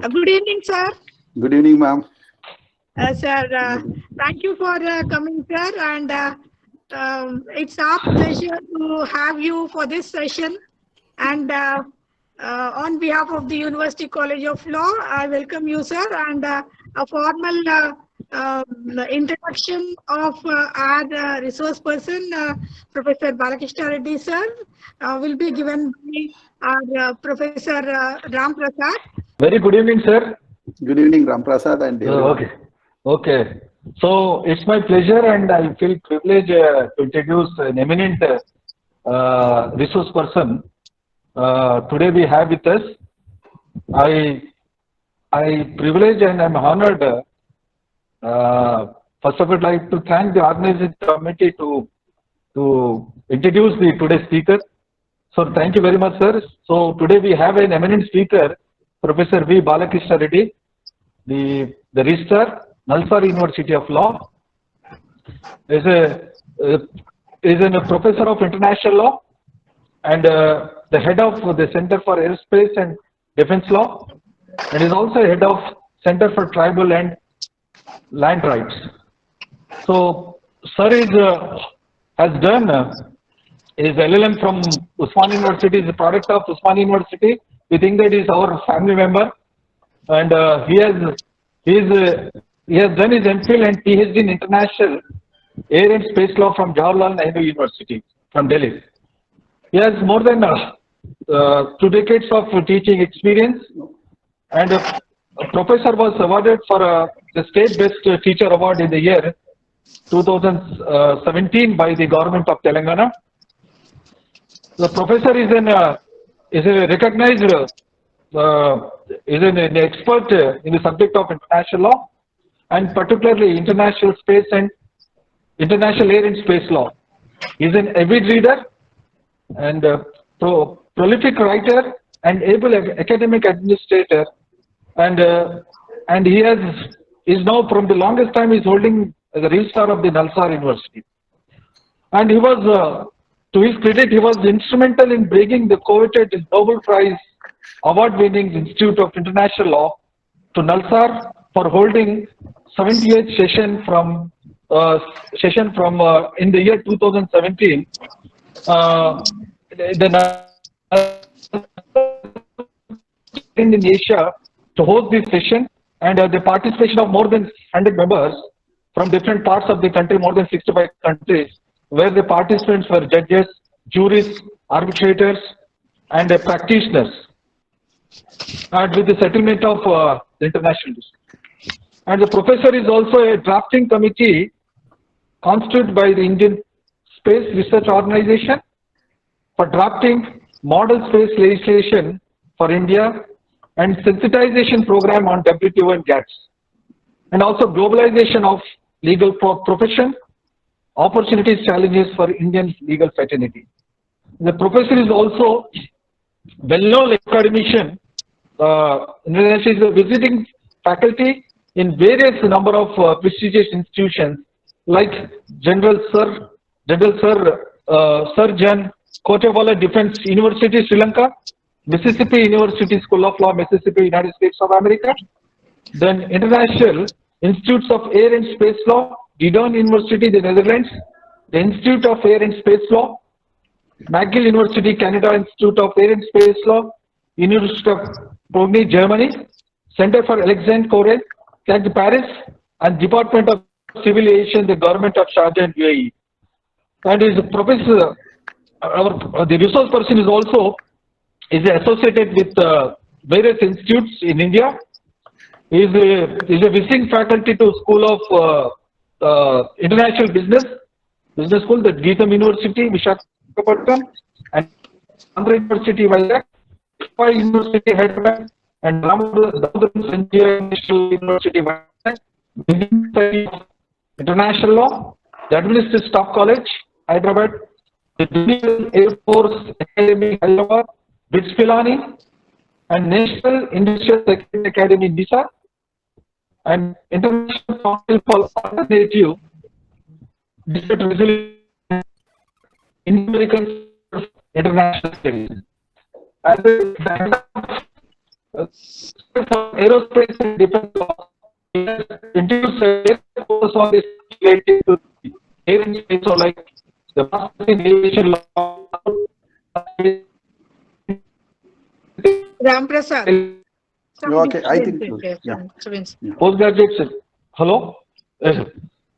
Good evening, sir. Good evening, ma'am. Sir, thank you for coming, sir. And it's our pleasure to have you for this session. And on behalf of the University College of Law, I welcome you, sir. And a formal introduction of our resource person, Professor Balakrishna Reddy, sir, will be given by our Professor Ram Prasad. Very good evening, sir. Good evening, Ram Prasad and everyone. Okay. So it's my pleasure, and I feel privileged to introduce an eminent resource person. Today we have with us. I privilege and I'm honored. First of all, I'd like to thank the organizing committee to introduce the today's speaker. So thank you very much, sir. So today we have an eminent speaker, Professor V. Balakrishna Reddy, the Registrar, Nalsar University of Law, is a professor of international law and the head of the Center for Aerospace and Defense Law, and is also head of Center for Tribal and Land Rights. So, sir has done his LLM from Usman University, is a product of Usman University. We think that is our family member, and he has done his MPhil and PhD in International Air and Space Law from Jawaharlal Nehru University from Delhi. He has more than 2 decades of teaching experience, and a professor was awarded for the State Best Teacher Award in the year 2017 by the government of Telangana. The professor is a recognized is an expert in the subject of international law, and particularly international space and international air and space law. He is an avid reader and prolific writer and able academic administrator, and he is now from the longest time is holding the registrar of the Nalsar University. And he was, to his credit, he was instrumental in bringing the coveted Nobel Prize award-winning Institute of International Law to Nalsar for holding 78th session from in the year 2017. In Asia to host this session, and the participation of more than 100 members from different parts of the country, more than 65 countries, where the participants were judges, juries, arbitrators, and practitioners, and with the settlement of the international dispute. And the professor is also a drafting committee constituted by the Indian Space Research Organization for drafting model space legislation for India and sensitization program on WTO and GATS, and also globalization of legal profession, opportunities, challenges for Indian legal fraternity. The professor is also well-known academician. She is a visiting faculty in various number of prestigious institutions like General Sir John Kotewala Defense University, Sri Lanka, Mississippi University School of Law, Mississippi, United States of America, then International Institutes of Air and Space Law, Didon University, the Netherlands, the Institute of Air and Space Law, McGill University, Canada, Institute of Air and Space Law, University of Pogny, Germany, Center for Alexandre Korel, CAG Paris, and Department of Civil Aviation, the Government of Sharjah and UAE. And is a professor, the resource person is also associated with various institutes in India. He is a visiting faculty to School of International Business School, the Geetham University, Visakhapatnam, and Andhra University, Vizag, University, Hyderabad, and Damodar National University, Vizag, Indian Society of International Law, the Administrative Staff College, Hyderabad, the National Air Force Academy, Hyderabad, BITS Pilani, and National Industrial Security Academy, NISA, and International Council for Alternative Dispute Resolution in American International Studies. As a Aerospace and defense law introduced a focus on this related to air and space, so like the master in aviation law. Ram Prasad. Okay, I think so. Yeah. Postgraduate. Hello? Yes.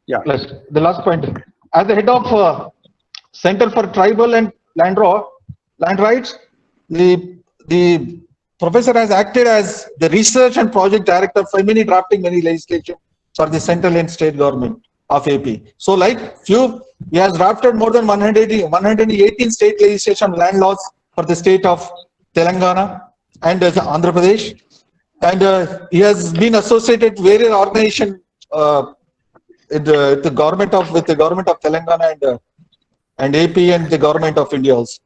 Yeah. Yes. The last point. As the head of Center for Tribal and Land Rights, the professor has acted as the research and project director for drafting many legislation for the central and state government of AP. So like he has drafted more than 118 state legislation land laws for the state of Telangana and Andhra Pradesh. And he has been associated with various organizations with the government of Telangana and AP and the government of India also.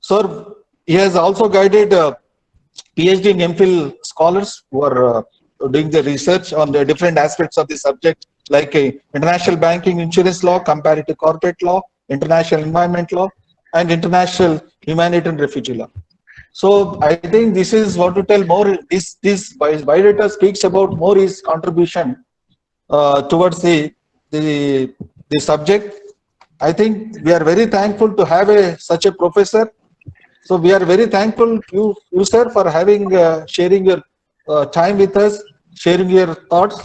So he has also guided PhD and MPhil scholars who are doing the research on the different aspects of the subject, like international banking insurance law, comparative corporate law, international environment law, and international humanitarian refugee law. So I think this is what to tell more. This biodata speaks about more his contribution towards the subject. I think we are very thankful to have such a professor. So we are very thankful to you sir, for having sharing your time with us, sharing your thoughts.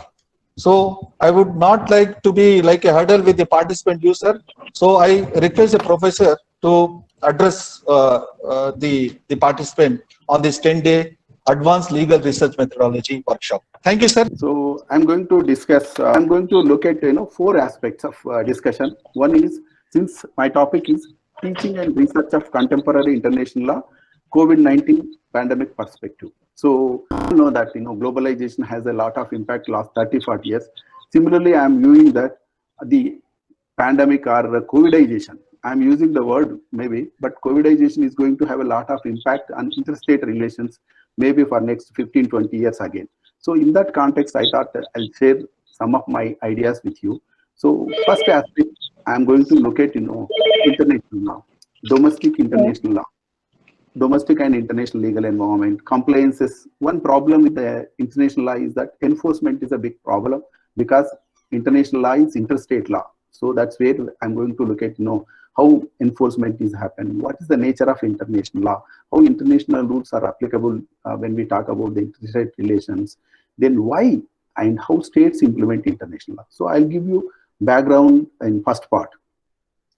So I would not like to be like a hurdle with the participant, you sir. So I request the professor to address the participant on this 10-day advanced legal research methodology workshop. Thank you, sir. So I'm going to discuss. I'm going to look at 4 aspects of discussion. One is, since my topic is teaching and research of contemporary international law, COVID-19 pandemic perspective. So you know that globalization has a lot of impact last 30-40 years. Similarly, I am viewing that the pandemic or COVIDization, I'm using the word maybe, but COVIDization is going to have a lot of impact on interstate relations maybe for next 15-20 years again. So in that context, I thought I'll share some of my ideas with you. So first aspect, I'm going to look at international law, domestic international law, domestic and international legal environment, compliances. One problem with the international law is that enforcement is a big problem because international law is interstate law. So that's where I'm going to look at how enforcement is happening, what is the nature of international law, how international rules are applicable when we talk about the interstate relations, then why and how states implement international law. So I'll give you background in first part.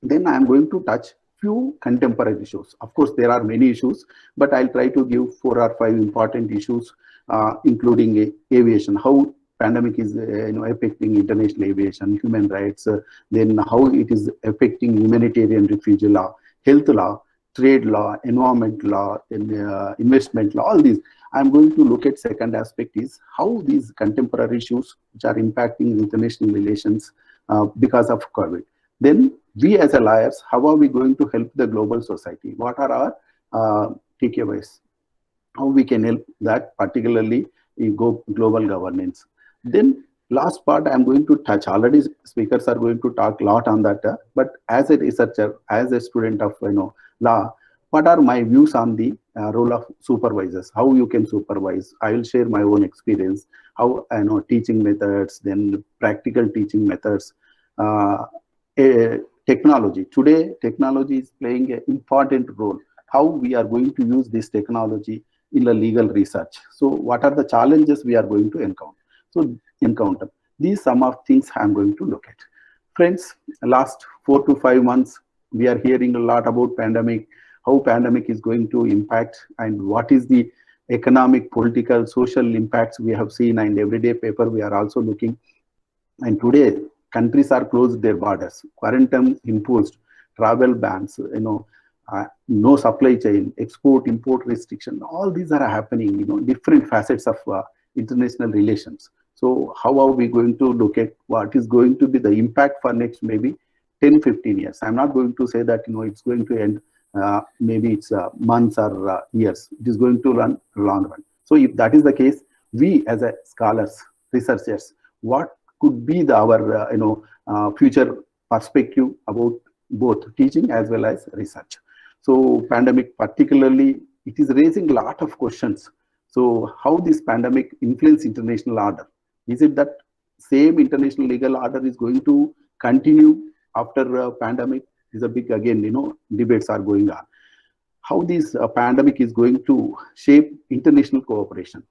Then I'm going to touch few contemporary issues. Of course, there are many issues, but I'll try to give 4 or 5 important issues, including aviation, how pandemic is affecting international aviation, human rights, then how it is affecting humanitarian refugee law, health law, trade law, environment law, investment law, all these. I'm going to look at second aspect is how these contemporary issues which are impacting international relations because of COVID. Then we as a lawyers, how are we going to help the global society? What are our takeaways? How we can help that, particularly in global governance. Then last part I'm going to touch, already speakers are going to talk a lot on that, but as a researcher, as a student of law, what are my views on the role of supervisors, how you can supervise. I will share my own experience, how teaching methods, then practical teaching methods, technology. Today technology is playing an important role, how we are going to use this technology in the legal research. So what are the challenges we are going to encounter? These some of things I'm going to look at. Friends, last 4 to 5 months, we are hearing a lot about pandemic, how pandemic is going to impact and what is the economic, political, social impacts we have seen, and everyday paper we are also looking. And today, countries are closed their borders, quarantine imposed, travel bans, no supply chain, export, import restriction, all these are happening, different facets of international relations. So how are we going to look at what is going to be the impact for next maybe 10-15 years? I'm not going to say that it's going to end, maybe it's months or years. It is going to run long run. So if that is the case, we as a scholars, researchers, what could be our future perspective about both teaching as well as research? So pandemic particularly, it is raising a lot of questions. So how this pandemic influence international order? Is it that same international legal order is going to continue after pandemic? Is a big, again, debates are going on. How this pandemic is going to shape international cooperation?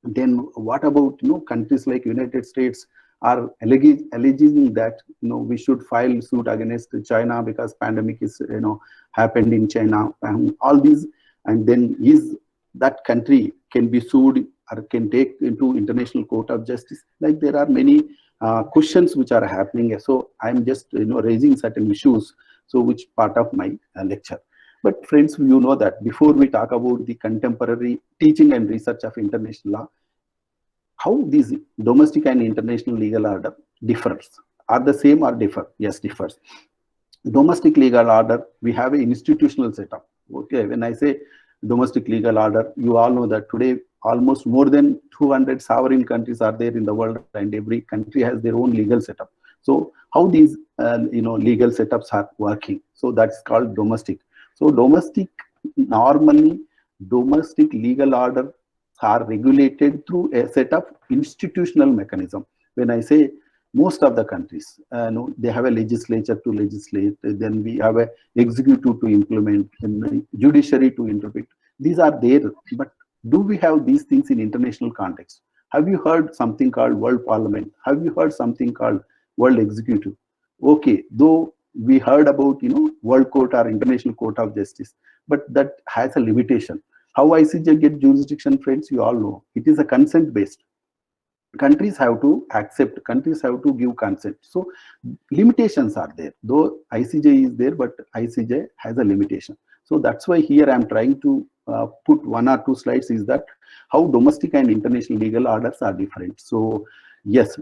Then what about countries like United States are alleging that we should file suit against China because pandemic is happened in China and all these, and then is that country can be sued or can take into International Court of Justice? Like there are many questions which are happening. So I'm just raising certain issues, so which part of my lecture. But friends, you know that before we talk about the contemporary teaching and research of international law, how these domestic and international legal order differs. Are the same or differ? Yes, differs. Domestic legal order, we have an institutional setup. Okay, when I say domestic legal order, you all know that today almost more than 200 sovereign countries are there in the world, and every country has their own legal setup. So how these legal setups are working? So that's called domestic. So normally domestic legal order are regulated through a set of institutional mechanism. When I say most of the countries, they have a legislature to legislate, then we have a executive to implement, and judiciary to interpret. These are there, but do we have these things in international context? Have you heard something called World Parliament? Have you heard something called World Executive? Okay, though we heard about World Court or International Court of Justice, but that has a limitation. How ICJ get jurisdiction, friends, you all know. It is a consent based. Countries have to accept, countries have to give consent. So limitations are there. Though ICJ is there, but ICJ has a limitation. So that's why here I'm trying to put one or two slides, is that how domestic and international legal orders are different. So yes,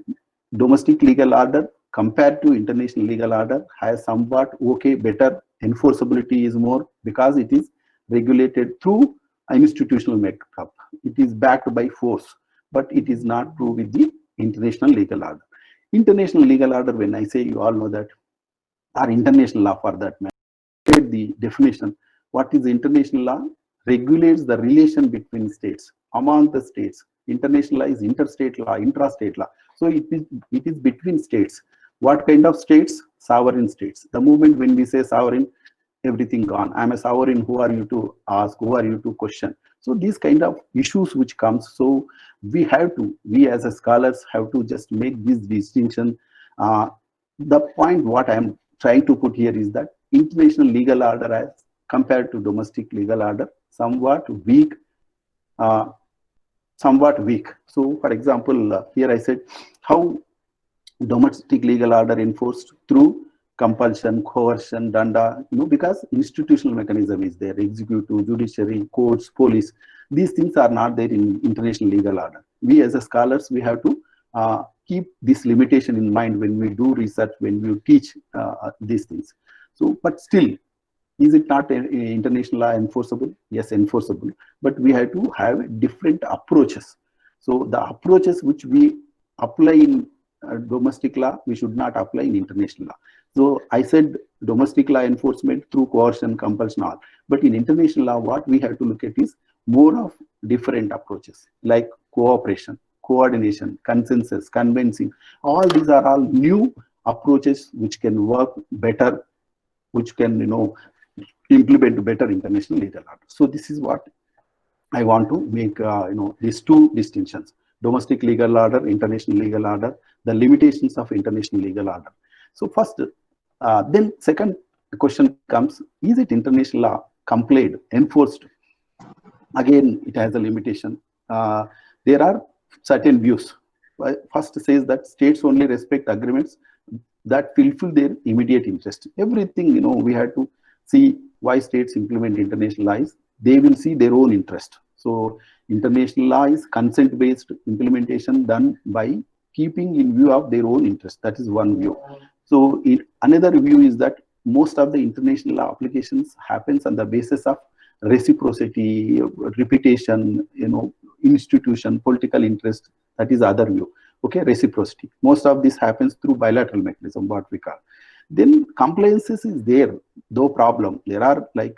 domestic legal order compared to international legal order has somewhat better enforceability is more, because it is regulated through institutional makeup. It is backed by force, but it is not true with the international legal order. International legal order, when I say, you all know that, or international law for that matter, the definition, what is international law? Regulates the relation between states, among the states. International law is interstate law, intrastate law. So it is between states. What kind of states? Sovereign states. The moment when we say sovereign, everything gone. I'm a sovereign. Who are you to ask? Who are you to question? So these kind of issues which comes. So we as a scholars have to just make this distinction. The point what I'm trying to put here is that international legal order as compared to domestic legal order, somewhat weak. So for example, here I said how domestic legal order enforced through compulsion, coercion, danda, because institutional mechanism is there, executive, judiciary, courts, police. These things are not there in international legal order. We as a scholars, we have to keep this limitation in mind when we do research, when we teach these things. So, but still, is it not international law enforceable? Yes, enforceable, but we have to have different approaches. So the approaches which we apply in domestic law, we should not apply in international law. So I said domestic law enforcement through coercion, compulsion, all. But in international law, what we have to look at is more of different approaches, like cooperation, coordination, consensus, convincing. All these are all new approaches which can work better, which can implement better international legal order. So this is what I want to make these two distinctions: domestic legal order, international legal order, the limitations of international legal order. So first, then second question comes: is it international law complied, enforced? Again, it has a limitation. There are certain views. First says that states only respect agreements that fulfill their immediate interest. Everything, we had to see why states implement international laws. They will see their own interest. So international law is consent-based implementation done by keeping in view of their own interest. That is one view. So another view is that most of the international law applications happens on the basis of reciprocity, reputation, institution, political interest. That is other view. Okay, reciprocity. Most of this happens through bilateral mechanism, what we call. Then compliances is there, though problem. There are like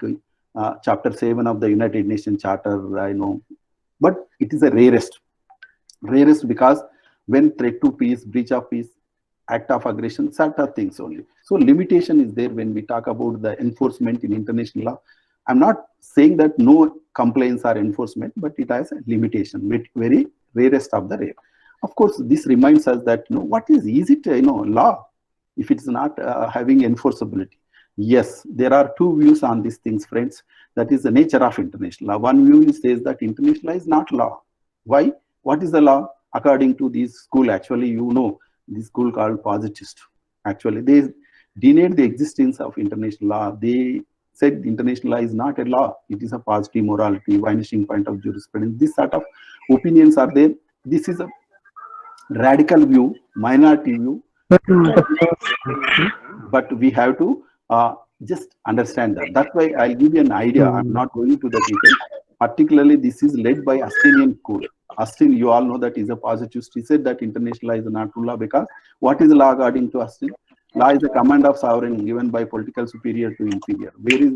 Chapter 7 of the United Nations Charter, but it is a rarest because when threat to peace, breach of peace, act of aggression, sort of things only. So limitation is there when we talk about the enforcement in international law. I'm not saying that no compliance or enforcement, but it has a limitation, very rarest of the rare. Of course, this reminds us that what is it law if it's not having enforceability? Yes, there are two views on these things, friends. That is the nature of international law. One view says that international law is not law. Why? What is the law? According to this school, actually, this school called positivist. Actually, they denied the existence of international law. They said international law is not a law. It is a positive morality, vanishing point of jurisprudence. This sort of opinions are there. This is a radical view, minority view, but we have to just understand that. That's why I'll give you an idea. I'm not going to the details. Particularly, this is led by Austinian school. Austin, you all know that is a positivist. He said that international law is not law because what is law according to Austin? Law is a command of sovereign given by political superior to inferior. Where is,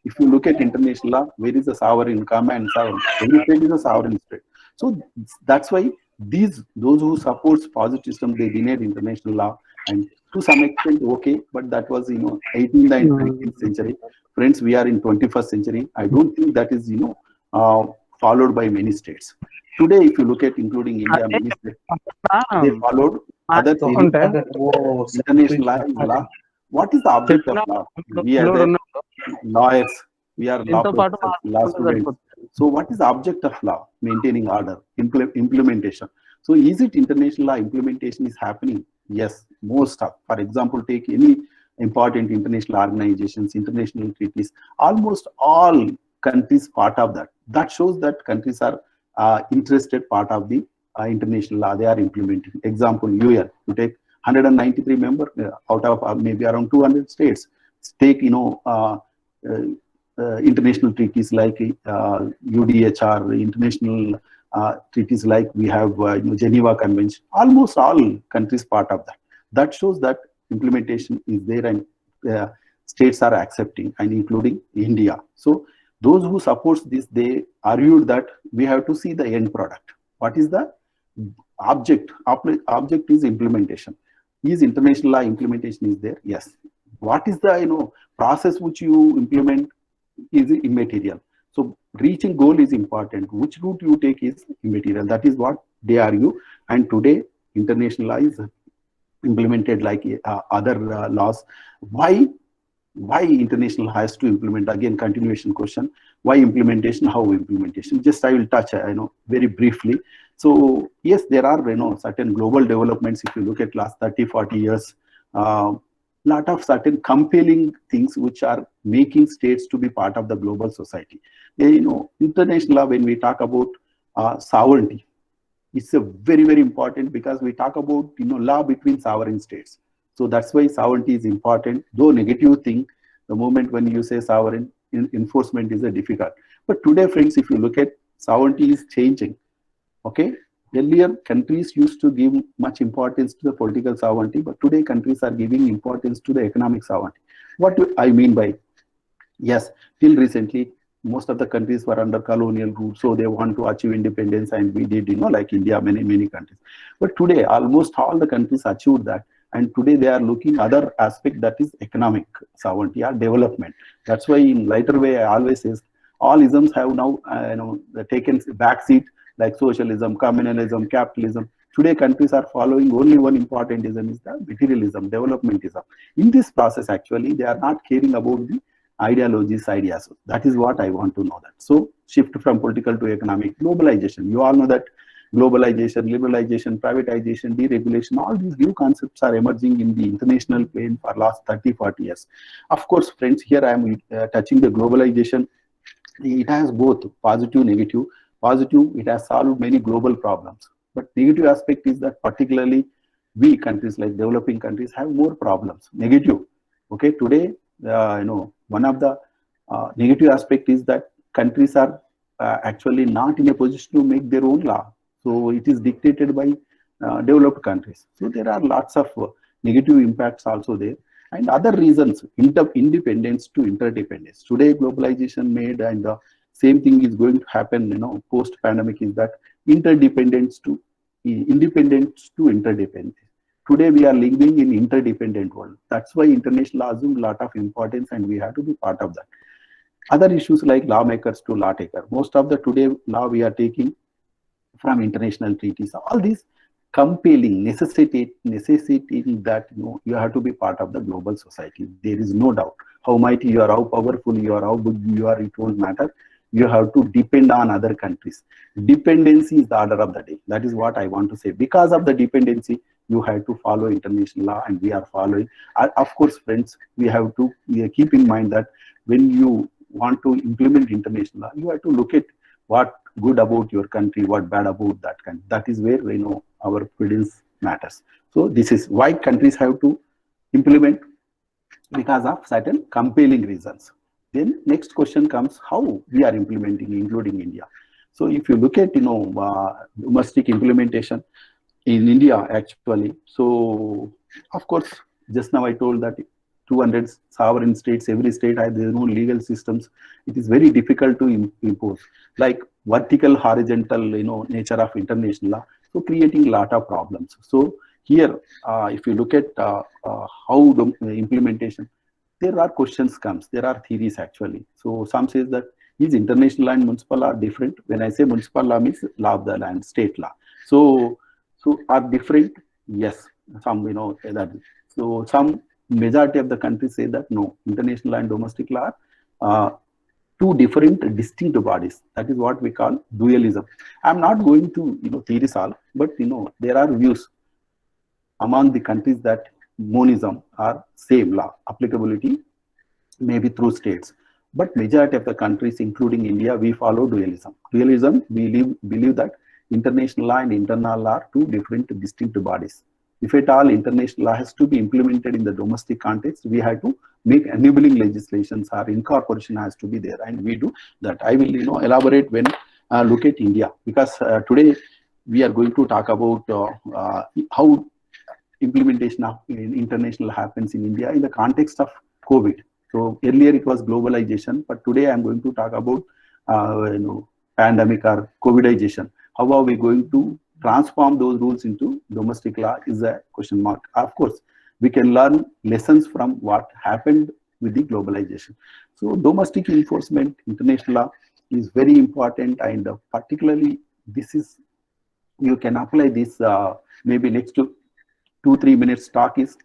if you look at international law, where is the sovereign, command, sovereign? Every state is a sovereign state. So that's why those who supports positivism, they denied international law, and to some extent, okay, but that was 18th and 19th century. Friends, we are in 21st century. I don't think that is followed by many states. Today, if you look at including India, many states, they followed other international law. What is the object of law? We as lawyers, we are law professors, law students. So what is the object of law? Maintaining order, implementation. So is it international law implementation is happening? Yes, most of. For example, take any important international organizations, international treaties, almost all countries part of that. That shows that countries are interested part of the international law. They are implementing. Example, UN, you take 193 members out of maybe around 200 states. Take international treaties like UDHR, international treaties like we have Geneva Convention. Almost all countries part of that. That shows that implementation is there and states are accepting, and including India. So those who support this, they argued that we have to see the end product. What is the object? Object is implementation. Is international law implementation is there? Yes. What is the process which you implement is immaterial. So reaching goal is important. Which route you take is immaterial. That is what they argue. And today international law is implemented like other laws. Why international has to implement? Again, continuation question. Why implementation? How implementation? Just I will touch very briefly. So yes, there are certain global developments. If you look at last 30-40 years, lot of certain compelling things which are making states to be part of the global society. International law, when we talk about sovereignty, it's a very important because we talk about law between sovereign states. So that's why sovereignty is important. Though negative thing, the moment when you say sovereign, enforcement is a difficult. But today, friends, if you look at sovereignty is changing. Okay. Earlier, countries used to give much importance to the political sovereignty, but today countries are giving importance to the economic sovereignty. What do I mean by? Yes, till recently, most of the countries were under colonial rule, so they want to achieve independence, and we did, like India, many countries. But today, almost all the countries achieved that, and today they are looking other aspect, that is economic sovereignty or development. That's why in lighter way, I always say all isms have now taken backseat, like socialism, communalism, capitalism. Today, countries are following only one important ism, is the materialism, developmentism. In this process, actually, they are not caring about the ideologies, ideas. That is what I want to know that. So, shift from political to economic, globalization. You all know that globalization, liberalization, privatization, deregulation, all these new concepts are emerging in the international plane for last 30-40 years. Of course, friends, here I am touching the globalization. It has both positive, negative. Positive, it has solved many global problems. But negative aspect is that particularly we countries like developing countries have more problems. Negative. Okay, today, one of the negative aspect is that countries are actually not in a position to make their own law. So it is dictated by developed countries. So there are lots of negative impacts also there. And other reasons, independence to interdependence. Today, globalization made and same thing is going to happen, post pandemic, is that independence to interdependence. Today we are living in interdependent world. That's why international law assumes a lot of importance, and we have to be part of that. Other issues like lawmakers to law taker. Most of the today law we are taking from international treaties. All these compelling, necessitating that you have to be part of the global society. There is no doubt. How mighty you are, how powerful you are, how big you are, it won't matter. You have to depend on other countries. Dependency is the order of the day. That is what I want to say. Because of the dependency, you have to follow international law, and we are following. Of course, friends, we have to keep in mind that when you want to implement international law, you have to look at what good about your country, what bad about that country. That is where our prudence matters. So this is why countries have to implement, because of certain compelling reasons. Then next question comes, how we are implementing, including India. So if you look at domestic implementation in India actually, so of course just now I told that 200 sovereign states, every state has their own legal systems. It is very difficult to impose, like vertical, horizontal, nature of international law. So creating a lot of problems. So here, if you look at how the implementation, there are questions comes. There are theories actually. So some says that is international law and municipal law different? When I say municipal law means law of the land, state law. So are different? Yes. Some that. So some majority of the countries say that no, international law and domestic law are two different distinct bodies. That is what we call dualism. I'm not going to theories all, but there are views among the countries that monism are same law applicability, maybe through states. But majority of the countries, including India, we follow dualism. Dualism, we believe that international law and internal law are two different distinct bodies. If at all international law has to be implemented in the domestic context, we have to make enabling legislations, or incorporation has to be there, and we do that. I will elaborate when look at India, because today we are going to talk about how implementation of international happens in India in the context of COVID. So earlier it was globalization, but today I am going to talk about pandemic or COVIDization. How are we going to transform those rules into domestic law is a question mark. Of course, we can learn lessons from what happened with the globalization. So domestic enforcement, international law is very important, and particularly this is, you can apply this maybe next to 2-3 minutes talk is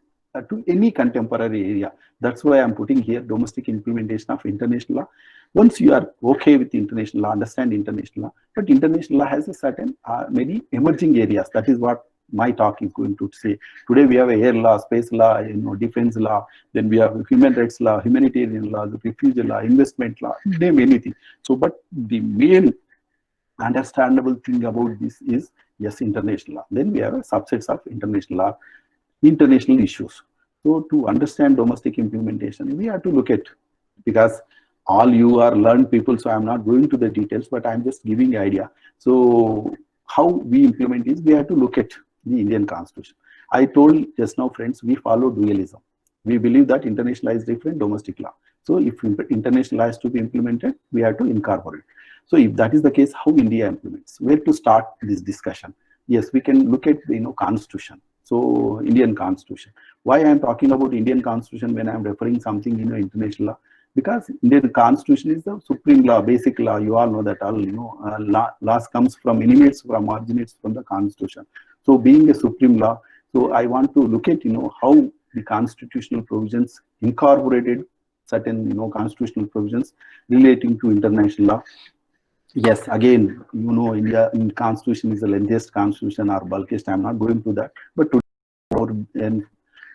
to any contemporary area. That's why I'm putting here domestic implementation of international law. Once you are okay with international law, understand international law, but international law has a certain many emerging areas. That is what my talk is going to say. Today we have a air law, space law, defense law, then we have human rights law, humanitarian law, the refugee law, investment law, name anything. So, but the main understandable thing about this is, yes, international law. Then we have subsets of international law, international issues. So to understand domestic implementation, we have to look at, because all you are learned people, so I'm not going to the details, but I'm just giving idea. So how we implement is, we have to look at the Indian Constitution. I told just now, friends, we follow dualism. We believe that international law is different, domestic law. So if international law has to be implemented, we have to incorporate. So if that is the case, how India implements? Where to start this discussion? Yes, we can look at the Constitution. So Indian Constitution. Why I am talking about Indian Constitution when I am referring something international law? Because Indian Constitution is the supreme law, basic law. You all know that all laws comes from, originates from the Constitution. So being a supreme law, so I want to look at how the constitutional provisions incorporated certain constitutional provisions relating to international law. Yes, again, India in Constitution is the lengthiest Constitution or bulkiest. I'm not going to that, but to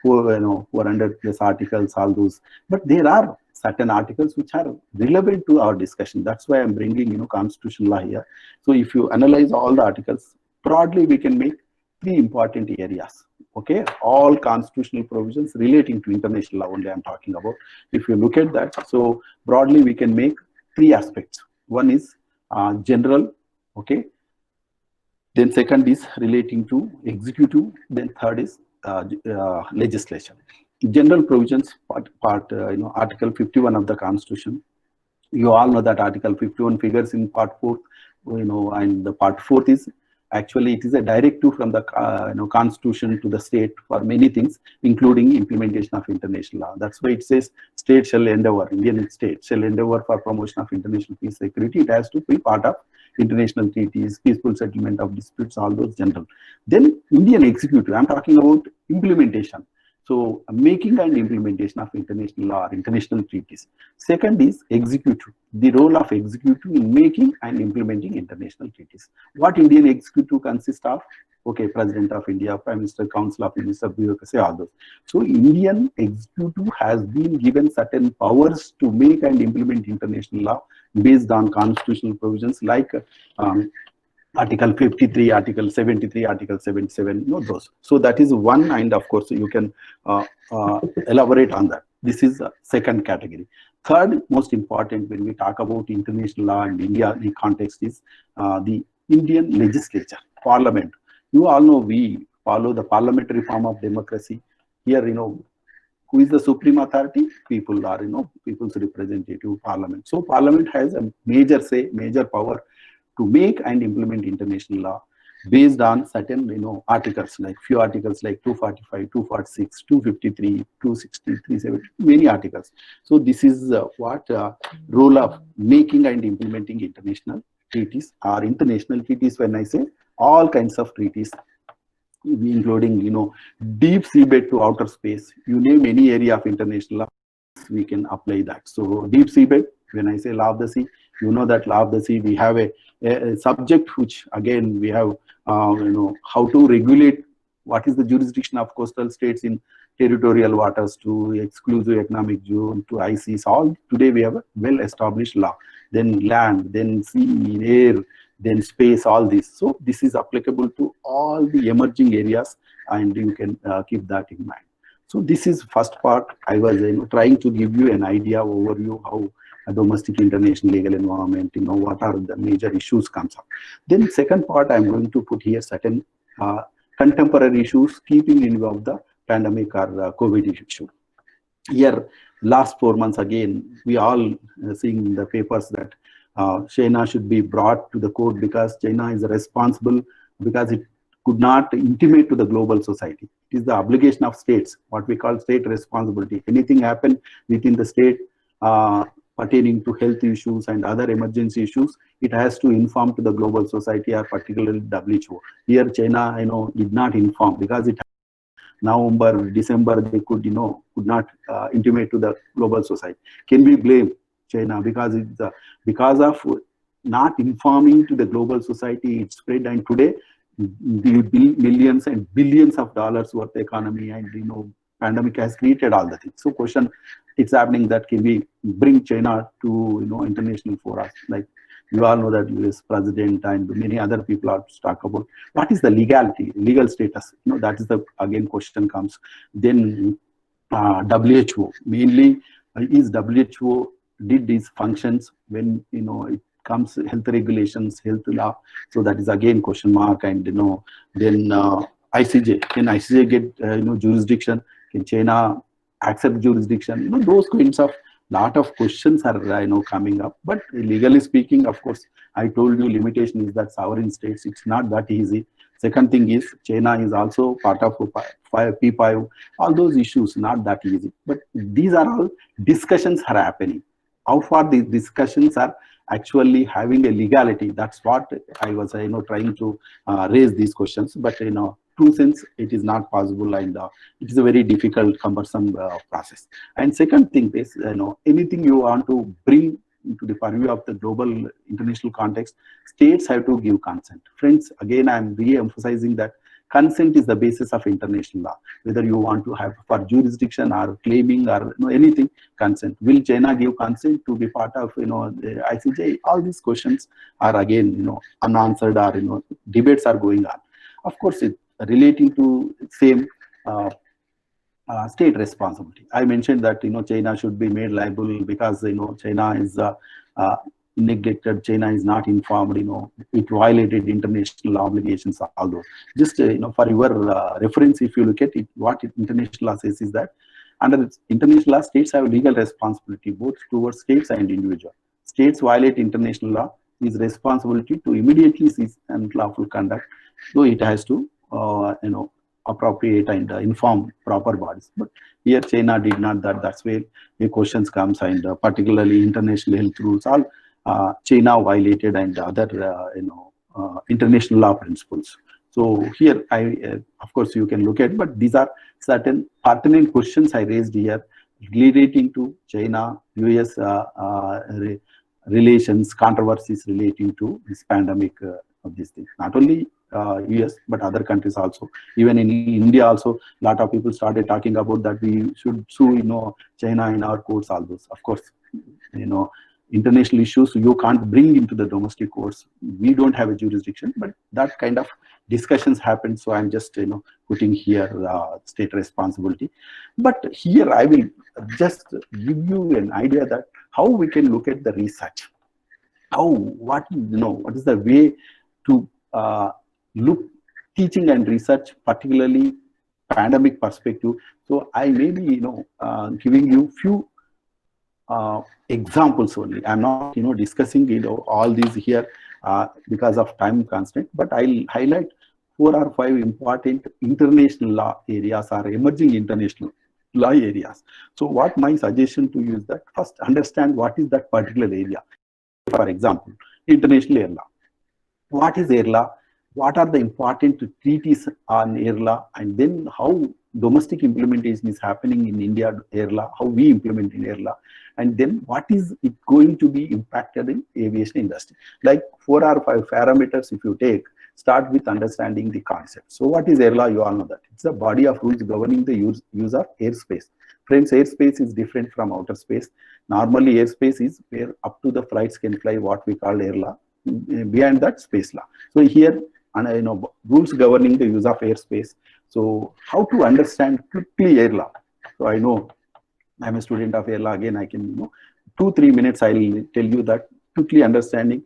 400 plus articles, all those. But there are certain articles which are relevant to our discussion. That's why I'm bringing constitutional law here. So if you analyze all the articles broadly, we can make 3 important areas. Okay, all constitutional provisions relating to international law only I'm talking about. If you look at that, so broadly we can make 3 aspects. One is general, okay. Then second is relating to executive. Then third is legislation. General provisions part Article 51 of the Constitution. You all know that Article 51 figures in Part 4, and the Part 4th is actually it is a directive from the Constitution to the state for many things, including implementation of international law. That's why it says state shall endeavor, Indian state shall endeavor for promotion of international peace security. It has to be part of international treaties, peaceful settlement of disputes, all those general. Then Indian executive, I'm talking about implementation. So making and implementation of international law or international treaties. Second is executive, the role of executive in making and implementing international treaties. What Indian executive consists of? Okay, President of India, Prime Minister, Council of Ministers, bureaucracy, all those. So Indian executive has been given certain powers to make and implement international law based on constitutional provisions like Article 53, Article 73, Article 77, those. So that is one, and of course you can elaborate on that. This is the second category. Third most important when we talk about international law and India in context is the Indian legislature, parliament. You all know we follow the parliamentary form of democracy. Here, who is the supreme authority? People are, people's representative parliament. So parliament has a major say, major power to make and implement international law based on certain, articles, like few articles like 245, 246, 253, 260, 370, many articles. So this is what role of making and implementing international treaties. Or international treaties, when I say all kinds of treaties, including, deep seabed to outer space, you name any area of international law, we can apply that. So deep seabed, when I say law of the sea, you know that law of the sea, we have a subject which again we have, how to regulate what is the jurisdiction of coastal states in territorial waters to exclusive economic zone to ICs. All today we have a well-established law. Then land, then sea, air, then space, all this. So this is applicable to all the emerging areas, and you can keep that in mind. So this is first part. I was trying to give you an idea, overview how a domestic international legal environment, what are the major issues comes up. Then second part, I'm going to put here certain contemporary issues keeping in view of the pandemic or COVID issue. Here, last 4 months again, we all seeing in the papers that China should be brought to the court because China is responsible because it could not intimate to the global society. It is the obligation of states, what we call state responsibility. Anything happen within the state pertaining to health issues and other emergency issues, it has to inform to the global society or particularly WHO. Here China, did not inform because it November, December, they could, could not intimate to the global society. Can we blame China because it's because of not informing to the global society, it spread, and today the millions and billions of dollars worth economy and pandemic has created all the things. So question, it's happening that can we bring China to international forums, like you all know that US president and many other people are to talk about what is the legality, legal status. That is the again question comes. Then WHO mainly is WHO did these functions when it comes health regulations, health law. So that is again question mark. And then ICJ, can ICJ get jurisdiction? Can China accept jurisdiction? Those kinds of lot of questions are coming up. But legally speaking, of course, I told you limitation is that sovereign states, it's not that easy. Second thing is China is also part of P5, all those issues not that easy. But these are all discussions are happening. How far these discussions are actually having a legality, that's what I was trying to raise these questions. But true sense, it is not possible, and it is a very difficult, cumbersome process. And second thing is, anything you want to bring into the purview of the global international context, states have to give consent. Friends, again, I'm re-emphasizing that consent is the basis of international law. Whether you want to have for jurisdiction or claiming or anything, consent. Will China give consent to be part of the ICJ? All these questions are again unanswered, or debates are going on. Of course, it relating to same state responsibility. I mentioned that China should be made liable because China is neglected, China is not informed, it violated international obligations, all those. Just for your reference, if you look at it, what international law says is that under international law, states have legal responsibility both towards states and individuals. states violate international law, is responsibility to immediately cease unlawful conduct, though it has to appropriate and inform proper bodies. But here China did not that. That's where the questions comes, and particularly international health rules, all China violated, and other international law principles. So here of course you can look at, but these are certain pertinent questions I raised here relating to China US relations, controversies relating to this pandemic of this thing. Not only US but other countries also. Even in India also, a lot of people started talking about that we should sue China in our courts. All those, of course, international issues you can't bring into the domestic courts. We don't have a jurisdiction, but that kind of discussions happen. So I'm just putting here state responsibility. But here I will just give you an idea that how we can look at the research. What is the way to look teaching and research, particularly pandemic perspective. So I may be giving you few examples only. I'm not discussing all these here because of time constraint, but I'll highlight 4 or 5 important international law areas or emerging international law areas. So what my suggestion to you is that first understand what is that particular area. For example, international air law. What is air law? What are the important treaties on air law, and then how domestic implementation is happening in India air law, how we implement in air law, and then what is it going to be impacted in aviation industry. Like 4 or 5 parameters if you take, start with understanding the concept. So what is air law? You all know that. It's a body of rules governing the use of airspace. Friends, airspace is different from outer space. Normally airspace is where up to the flights can fly, what we call air law. Behind that, space law. So here, rules governing the use of airspace. So how to understand quickly air law? So I know I'm a student of air law. Again, I can 2-3 minutes I'll tell you that quickly understanding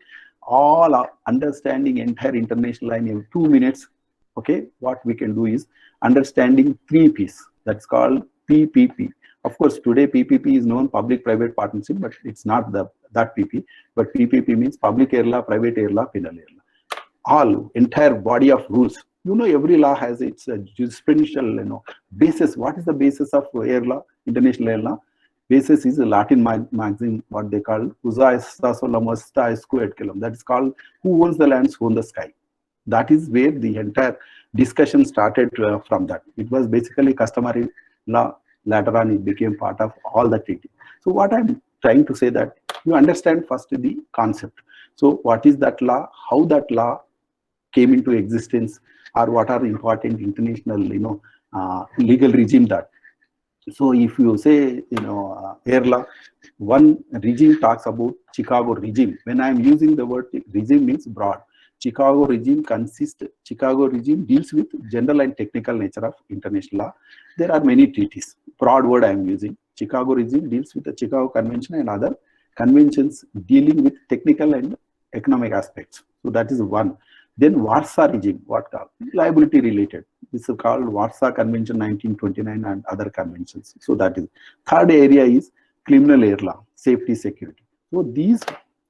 entire international line in 2 minutes. Okay, what we can do is understanding 3 P's. That's called PPP. Of course, today PPP is known public-private partnership, but it's not that PP. But PPP means public air law, private air law, penal air law. All entire body of rules. Every law has its jurisprudential basis. What is the basis of air law, international air law? Basis is a Latin maxim, what they call usa est solum est quod caelum. That is called who owns the lands, who owns the sky. That is where the entire discussion started from that. It was basically customary law. Later on, it became part of all the treaty. So what I'm trying to say that you understand first the concept. So what is that law? How that law came into existence, or what are important international legal regime that. So if you say air law, one regime talks about Chicago regime. When I'm using the word regime, means broad. Chicago regime deals with general and technical nature of international law. There are many treaties. Broad word I am using. Chicago regime deals with the Chicago Convention and other conventions dealing with technical and economic aspects. So that is one. Then Warsaw regime, what called liability related. This is called Warsaw Convention 1929 and other conventions. So that is. Third area is criminal air law, safety, security. So these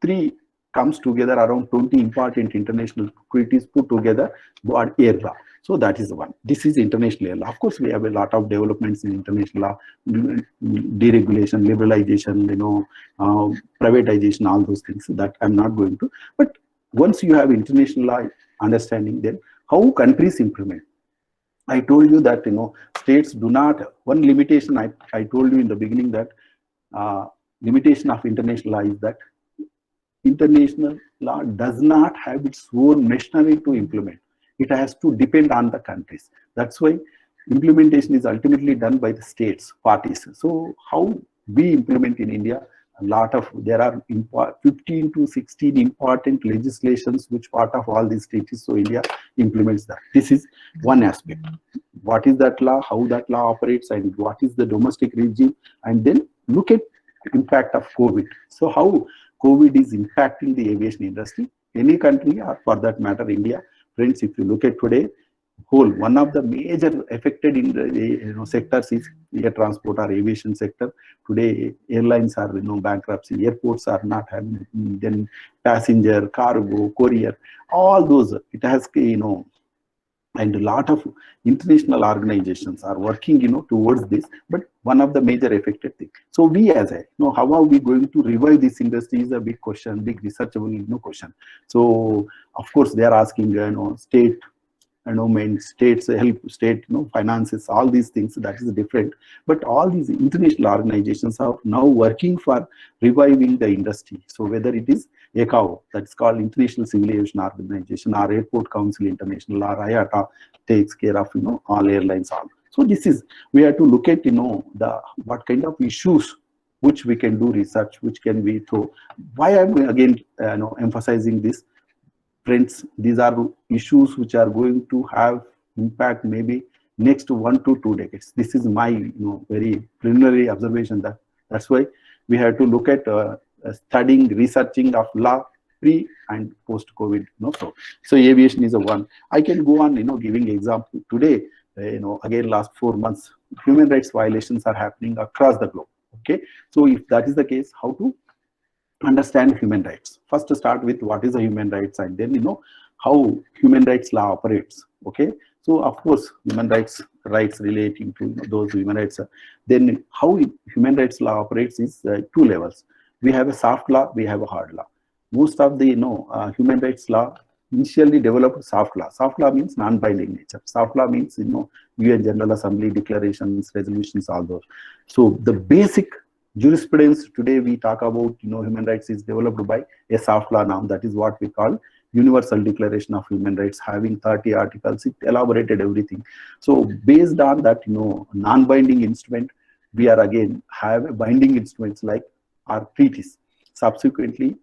3 comes together, around 20 important international treaties put together, what air law. So that is the one. This is international air law. Of course, we have a lot of developments in international law, deregulation, liberalization, privatization, all those things that I'm not going to. But once you have international law understanding, then how countries implement. I told you that states do not. One limitation I told you in the beginning that limitation of international law is that international law does not have its own machinery to implement. It has to depend on the countries. That's why implementation is ultimately done by the states, parties. So how we implement in India, there are 15 to 16 important legislations which part of all these treaties. So India implements that. This is one aspect. What is that law, how that law operates, and what is the domestic regime, and then look at impact of COVID. So how COVID is impacting the aviation industry, any country, or for that matter India. Friends, if you look at today, whole, one of the major affected in the sectors is air transport or aviation sector. Today, airlines are bankruptcy, airports are not having, then passenger, cargo, courier, all those. It has and a lot of international organizations are working towards this, but one of the major affected thing. So we as a how are we going to revive this industry is a big question, big researchable question. So of course they are asking state states help, state finances, all these things, that is different. But all these international organizations are now working for reviving the industry. So whether it is ICAO, that's called International Civil Aviation Organization, or Airport Council International, or IATA takes care of all airlines, all. So this is, we have to look at the what kind of issues which we can do research, which can be through. Why I'm again emphasizing this, friends, these are issues which are going to have impact maybe next 1 to 2 decades. This is my very preliminary observation. That's why we have to look at studying, researching of law pre and post COVID. So aviation is a one. I can go on giving example. Today, again last 4 months, human rights violations are happening across the globe. Okay, so if that is the case, how to understand human rights? First, to start with what is a human rights, and then how human rights law operates. Okay, so of course human rights relating to those human rights. Then how human rights law operates is 2 levels. We have a soft law, we have a hard law. Most of the human rights law initially developed soft law. Soft law means non-binding nature. Soft law means UN General Assembly declarations, resolutions, all those. So the basic jurisprudence today we talk about human rights is developed by a soft law now. That is what we call Universal Declaration of Human Rights, having 30 articles. It elaborated everything. So based on that non-binding instrument, we are again have binding instruments like our treaties. Subsequently,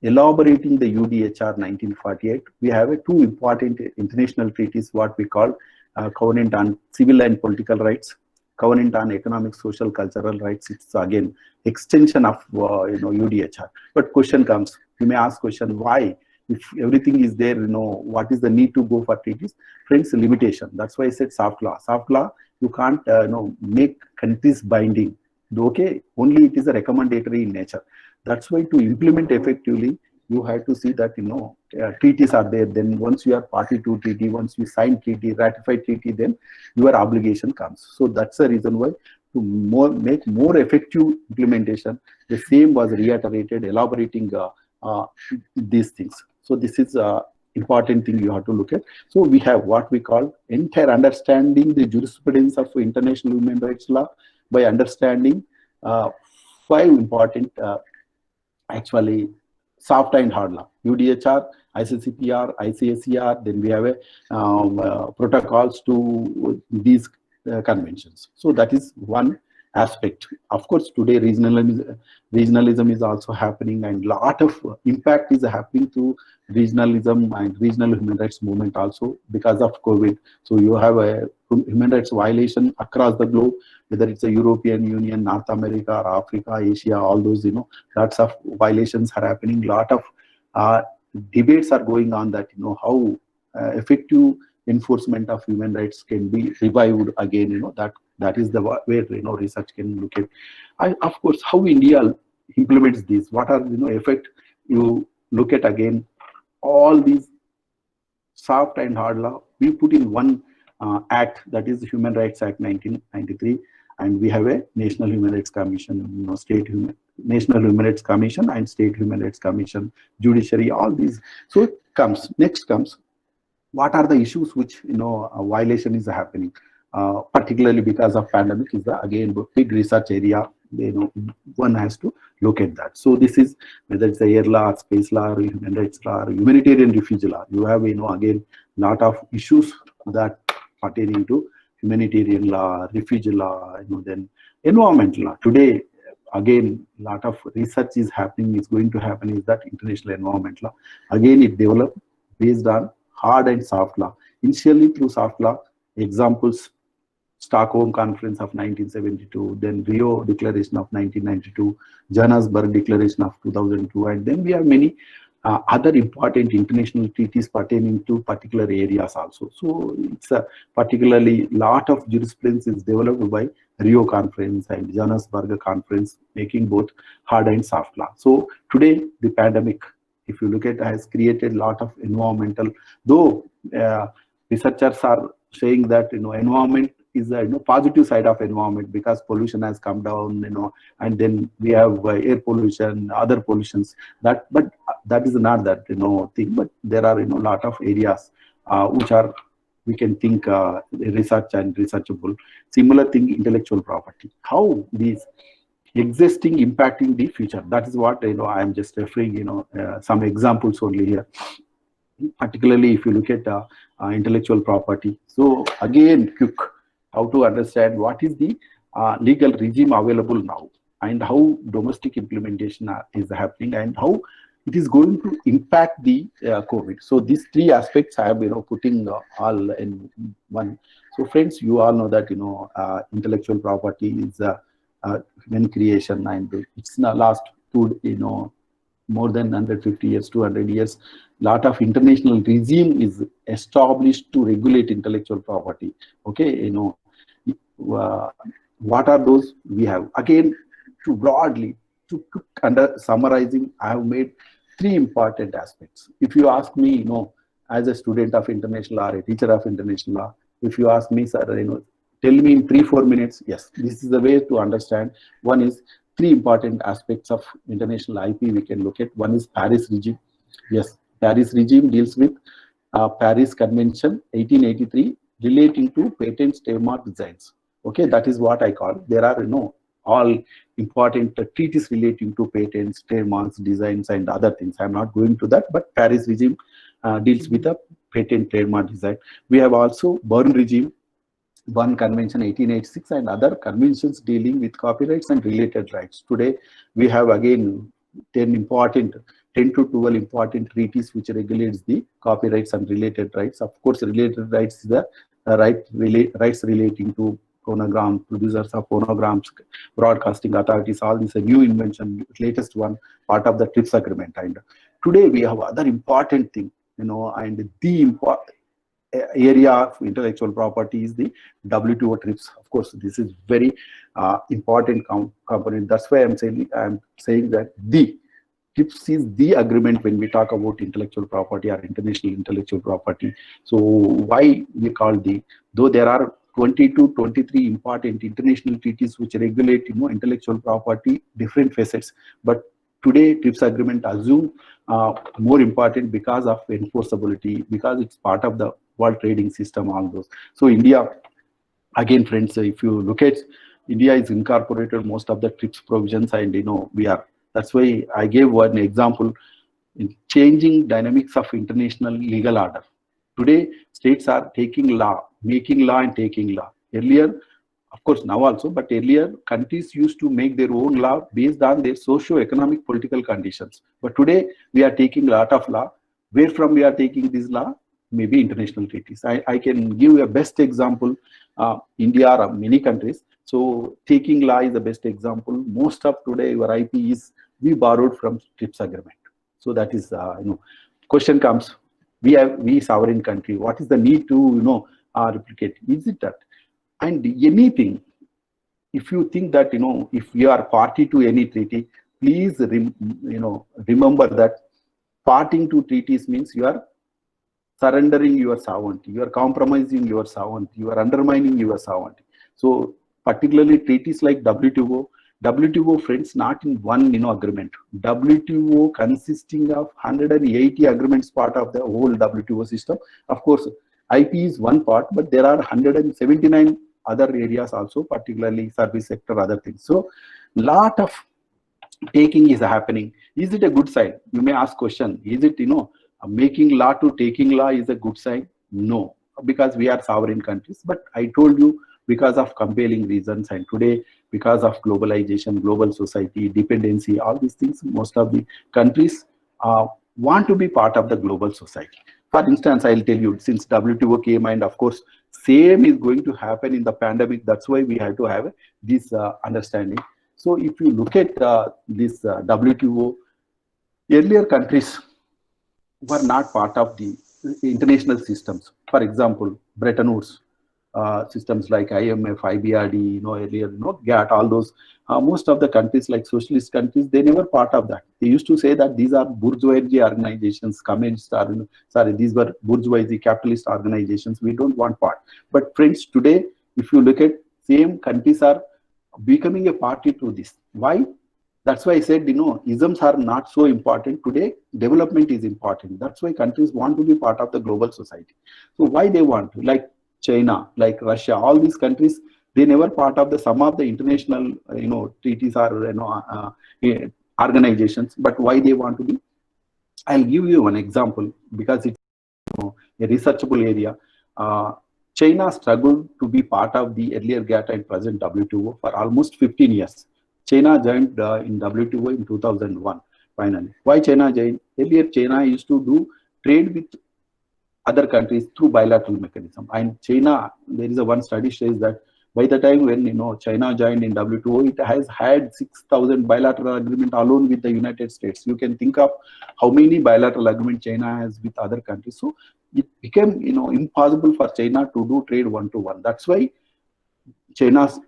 elaborating the UDHR 1948, we have 2 important international treaties, what we call Covenant on Civil and Political Rights, Covenant on Economic, Social, Cultural Rights. It's again extension of UDHR. But question comes, you may ask question, why? If everything is there, what is the need to go for treaties? Friends, limitation. That's why I said soft law. Soft law, you can't make countries binding. Okay, only it is a recommendatory in nature. That's why to implement effectively, you have to see that treaties are there. Then once you are party to treaty, once you sign treaty, ratify treaty, then your obligation comes. So that's the reason why to make more effective implementation, the same was reiterated, elaborating these things. So this is important thing you have to look at. So we have what we call entire understanding the jurisprudence of international human rights law by understanding 5 important actually soft and hard law: UDHR, ICCPR, ICSCR. Then we have protocols to these conventions. So that is one aspect. Of course, today regionalism is also happening, and lot of impact is happening to regionalism and regional human rights movement also because of COVID. So you have a human rights violation across the globe, whether it's a European Union, North America, or Africa, Asia, all those, lots of violations are happening. Lot of debates are going on that, how effective enforcement of human rights can be revived again. That is the where research can look at. Of course, how India implements this, what are effect. You look at again all these soft and hard law, we put in one act, that is Human Rights Act 1993, and we have a National Human Rights Commission, National Human Rights Commission and State Human Rights Commission, judiciary, all these. So it comes, next comes, what are the issues which a violation is happening, particularly because of pandemic is again big research area. One has to look at that. So this is whether it's the air law, space law, or human rights law, or humanitarian refugee law. You have again lot of issues that pertaining to humanitarian law, refugee law, then environmental law. Today again lot of research is happening, is going to happen, is that international environment law. Again it developed based on hard and soft law. Initially through soft law, examples Stockholm Conference of 1972, then Rio Declaration of 1992, Johannesburg Declaration of 2002, and then we have many other important international treaties pertaining to particular areas also. So it's a particularly lot of jurisprudence is developed by Rio Conference and Johannesburg Conference, making both hard and soft law. So today the pandemic, if you look at, has created a lot of environmental, though researchers are saying that environment is a positive side of environment because pollution has come down, and then we have air pollution, other pollutions. But that is not that thing. But there are lot of areas which are, we can think, research and researchable. Similar thing, intellectual property. How these existing impacting the future. That is what I am just referring. Some examples only here. Particularly if you look at intellectual property. So again, quick, how to understand what is the legal regime available now, and how domestic implementation is happening, and how it is going to impact the COVID. So these three aspects I am putting all in one. So friends, you all know that intellectual property is human creation, and it's the last more than 150 years, 200 years, lot of international regime is established to regulate intellectual property. Okay, what are those we have? Again, to broadly, to under summarizing, I have made three important aspects. If you ask me, as a student of international law, a teacher of international law, if you ask me, sir, tell me in 3-4 minutes, yes, this is the way to understand. One is three important aspects of international IP we can look at. One is Paris regime. Yes, Paris regime deals with Paris Convention 1883 relating to patents, trademark, designs. Okay, that is what I call. There are all important treaties relating to patents, trademarks, designs, and other things. I'm not going to that, but Paris regime deals with a patent, trademark, design. We have also Berne regime, Berne Convention 1886, and other conventions dealing with copyrights and related rights. Today, we have again 10 to 12 important treaties which regulates the copyrights and related rights. Of course, related rights is the rights relating to phonogram, producers of phonograms, broadcasting authorities. All this a new invention, latest one, part of the TRIPS agreement. And today we have other important thing, and the important area of intellectual property is the WTO TRIPS. Of course, this is very important component. That's why I'm saying that the TRIPS is the agreement when we talk about intellectual property or international intellectual property. So why we call though there are 23 important international treaties which regulate intellectual property, different facets, but today TRIPS agreement assume more important because of enforceability, because it's part of the world trading system, all those. So India, again friends, if you look at, India is incorporated most of the TRIPS provisions, and we are, that's why I gave one example in changing dynamics of international legal order. Today states are taking law, making law and taking law. Earlier, of course now also, but earlier countries used to make their own law based on their socio-economic political conditions. But today we are taking a lot of law. Where from we are taking this law? Maybe international treaties. I can give a best example, India or many countries. So taking law is the best example. Most of today your IP is we borrowed from TRIPS agreement. So that is, question comes, we sovereign country, what is the need to replicate? Is it that? And anything, if you think that if you are party to any treaty, please remember that parting to treaties means you are surrendering your sovereignty, you are compromising your sovereignty, you are undermining your sovereignty. So particularly treaties like WTO friends, not in one agreement. WTO consisting of 180 agreements, part of the whole WTO system. Of course, IP is one part, but there are 179 other areas also, particularly service sector, other things. So lot of taking is happening. Is it a good sign? You may ask question. Is it making law to taking law is a good sign? No, because we are sovereign countries. But I told you, because of compelling reasons, and today because of globalization, global society, dependency, all these things, most of the countries want to be part of the global society. For instance, I'll tell you, since WTO came, and of course same is going to happen in the pandemic. That's why we have to have this understanding. So if you look at this WTO, earlier countries were not part of the international systems. For example, Bretton Woods systems like IMF, IBRD, earlier, GATT, all those. Most of the countries, like socialist countries, they never part of that. They used to say that these are bourgeoisie organizations, communist, sorry, these were bourgeoisie capitalist organizations. We don't want part. But friends, today, if you look at, same countries are becoming a party to this. Why? That's why I said, isms are not so important today. Development is important. That's why countries want to be part of the global society. So why they want to, like China, like Russia, all these countries, they never part of the some of the international, treaties or organizations. But why they want to be? I'll give you one example because it's a researchable area. China struggled to be part of the earlier GATT and present WTO for almost 15 years. China joined in WTO in 2001, finally. Why China joined? Earlier, China used to do trade with other countries through bilateral mechanism. And China, there is a one study says that by the time when China joined in WTO, it has had 6,000 bilateral agreement alone with the United States. You can think of how many bilateral agreements China has with other countries. So it became impossible for China to do trade one-to-one. That's why China's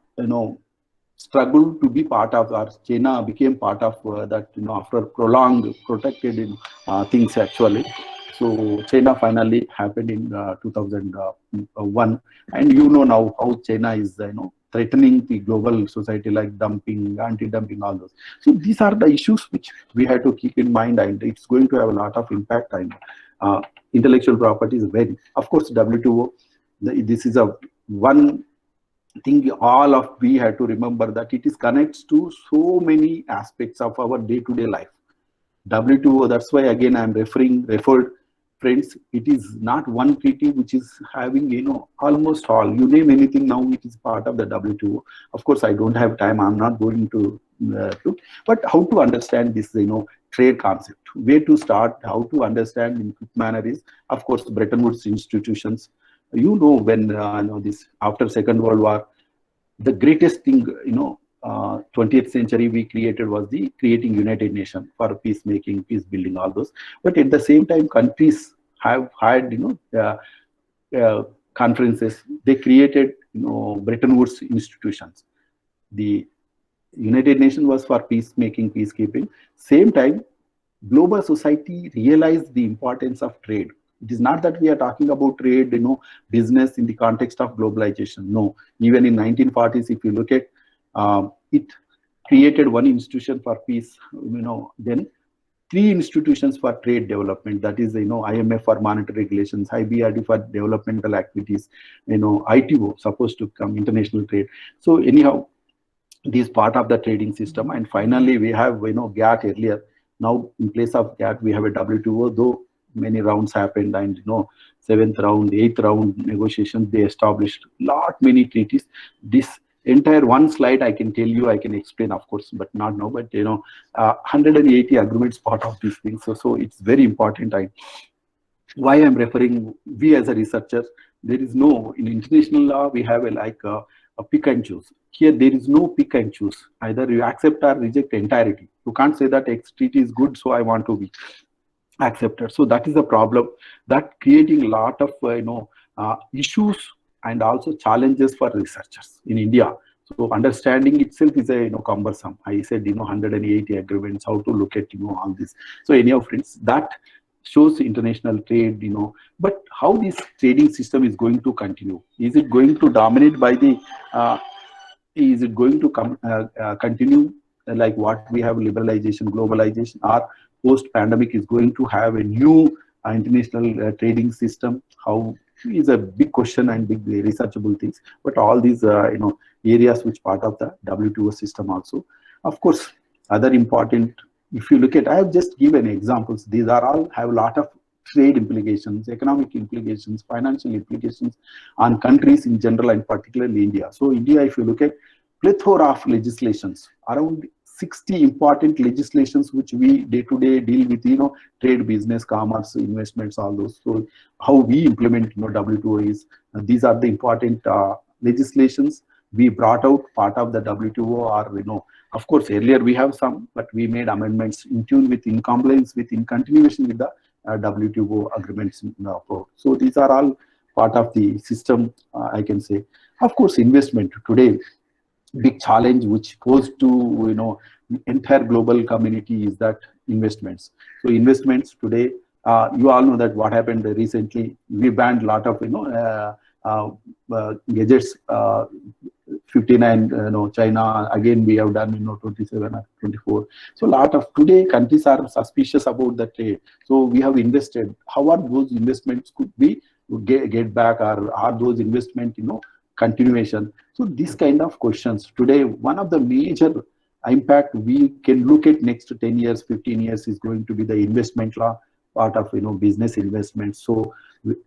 struggled to be part of, or China became part of that, after prolonged protected things actually. So China finally happened in 2001, and now how China is threatening the global society, like dumping, anti-dumping, all those. So these are the issues which we have to keep in mind, and it's going to have a lot of impact on intellectual property is very. Of course, WTO, this is a one thing all of we have to remember, that it is connects to so many aspects of our day-to-day life. WTO, that's why again I'm referred, friends, it is not one treaty which is having almost all, you name anything now, it is part of the WTO. Of course, I don't have time, I'm not going to but how to understand this trade concept, where to start, how to understand in quick manner is, of course, Bretton Woods institutions. When this after Second World War, the greatest thing 20th century we created was the creating United Nations for peacemaking, peace building, all those. But at the same time, countries have had conferences. They created Bretton Woods institutions. The United Nations was for peacemaking, peacekeeping. Same time, global society realized the importance of trade. It is not that we are talking about trade, business in the context of globalization. No, even in 1940s, if you look at it, created one institution for peace. Then 3 institutions for trade development. That is, IMF for monetary regulations, IBRD for developmental activities, ITO supposed to come, international trade. So anyhow, this part of the trading system, and finally we have GATT earlier. Now in place of GATT, we have a WTO, though many rounds happened, and 7th round, 8th round negotiations, they established many treaties. This entire one slide I can tell you, I can explain, of course, but not now. But 180 agreements part of these things. So it's very important. Why I'm referring, we as a researcher, there is no, in international law we have a pick and choose. Here there is no pick and choose. Either you accept or reject entirety. You can't say that X treaty is good, so I want to be accepted. So that is the problem, that creating a lot of issues and also challenges for researchers in India. So understanding itself is a cumbersome. I said 180 agreements, how to look at all this. So anyhow, friends, that shows international trade, but how this trading system is going to continue? Is it going to dominate by the is it going to continue like what we have, liberalization, globalization, or post-pandemic is going to have a new international trading system? How is a big question and big researchable things. But all these areas which part of the WTO system also. Of course, other important, if you look at, I have just given examples. These are all have a lot of trade implications, economic implications, financial implications on countries in general, and particularly India. So India, if you look at plethora of legislations, around 60 important legislations which we day-to-day deal with, trade, business, commerce, investments, all those. So how we implement WTO is, these are the important legislations we brought out part of the WTO, or of course earlier we have some, but we made amendments in tune with, in compliance with, in continuation with the WTO agreements. So these are all part of the system, I can say. Of course, investment today, big challenge which posed to entire global community is that investments. So investments today, you all know that what happened recently. We banned a lot of gadgets. 59, China again we have done 27 or 24. So a lot of today countries are suspicious about the trade. So we have invested. How are those investments could be get back, or are those investment continuation? So these kind of questions today, one of the major impact we can look at next 10 years, 15 years is going to be the investment law, part of business investment. So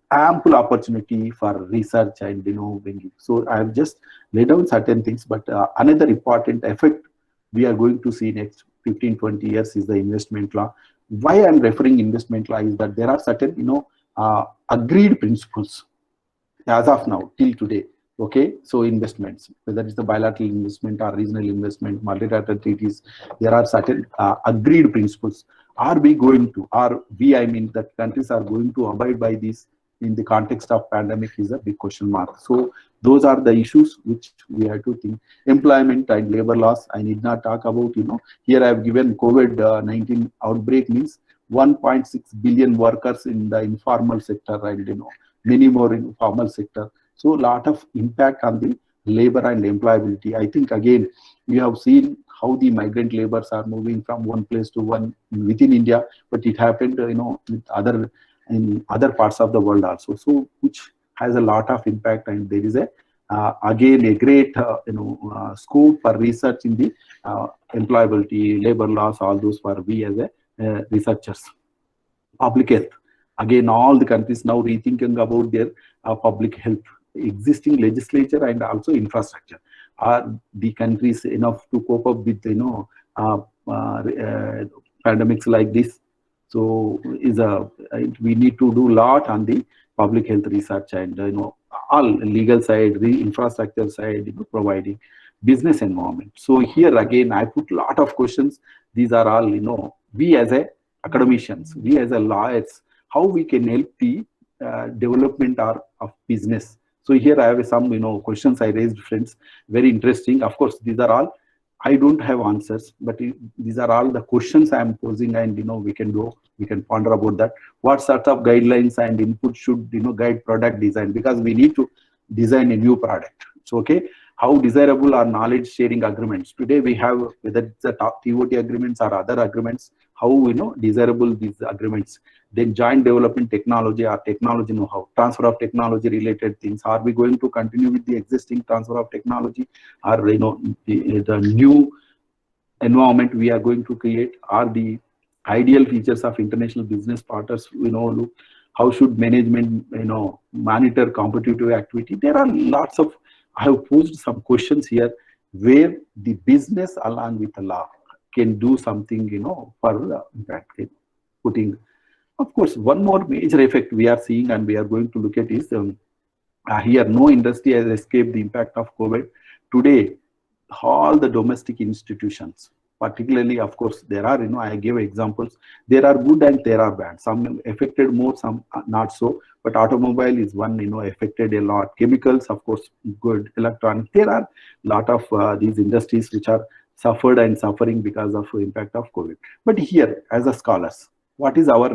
ample opportunity for research and bringing. So I have just laid down certain things, but another important effect we are going to see next 15-20 years is the investment law. Why I'm referring investment law is that there are certain agreed principles as of now till today. Okay, so investments, whether it's the bilateral investment or regional investment, multilateral treaties, there are certain agreed principles. Are we going to, or we, I mean, that countries are going to abide by these in the context of pandemic is a big question mark. So those are the issues which we have to think. Employment and labor laws, I need not talk about, here I have given COVID-19 outbreak means 1.6 billion workers in the informal sector and many more in formal sector. So a lot of impact on the labor and employability. I think again, we have seen how the migrant laborers are moving from one place to one within India, but it happened, with in other parts of the world also. So which has a lot of impact, and there is again a great scope for research in the employability, labor laws, all those for we as a researchers. Public health. Again, all the countries now rethinking about their public health, existing legislature and also infrastructure. Are the countries enough to cope up with pandemics like this? So we need to do a lot on the public health research and all legal side, the infrastructure side, providing business environment. So here again, I put a lot of questions. These are all we as a academicians, we as a lawyers, how we can help the development of business. So here I have some questions I raised, friends, very interesting. Of course, these are all, I don't have answers, but these are all the questions I am posing, and we can ponder about that. What sort of guidelines and input should guide product design, because we need to design a new product. So okay, how desirable are knowledge sharing agreements? Today we have, whether it's the TOT agreements or other agreements, how desirable these agreements. Then joint development technology or technology know-how, transfer of technology related things. Are we going to continue with the existing transfer of technology, or the new environment we are going to create? Are the ideal features of international business partners? Look, how should management monitor competitive activity? There are lots of, I have posed some questions here where the business along with the law can do something for putting. Of course, one more major effect we are seeing and we are going to look at is here no industry has escaped the impact of COVID. Today, all the domestic institutions, particularly, of course, there are, I gave examples, there are good and there are bad. Some affected more, some not so, but automobile is one, affected a lot. Chemicals, of course, good. Electronics, there are a lot of these industries which are suffered and suffering because of the impact of COVID. But here, as a scholars, what is our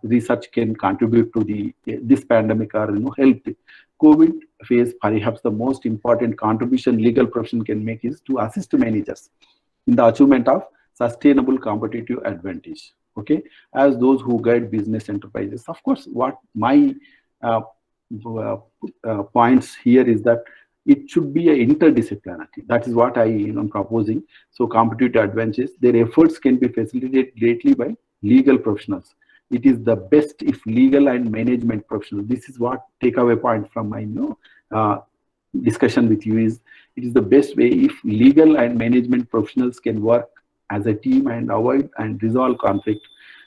research can contribute to this pandemic or help COVID phase? Perhaps the most important contribution legal profession can make is to assist managers in the achievement of sustainable competitive advantage. Okay, as those who guide business enterprises. Of course, what my points here is that it should be a interdisciplinary. That is what I am proposing. So competitive advantages, their efforts can be facilitated greatly by legal professionals. It is the best if legal and management professionals. This is what takeaway point from my discussion with you is, it is the best way if legal and management professionals can work as a team and avoid and resolve conflict.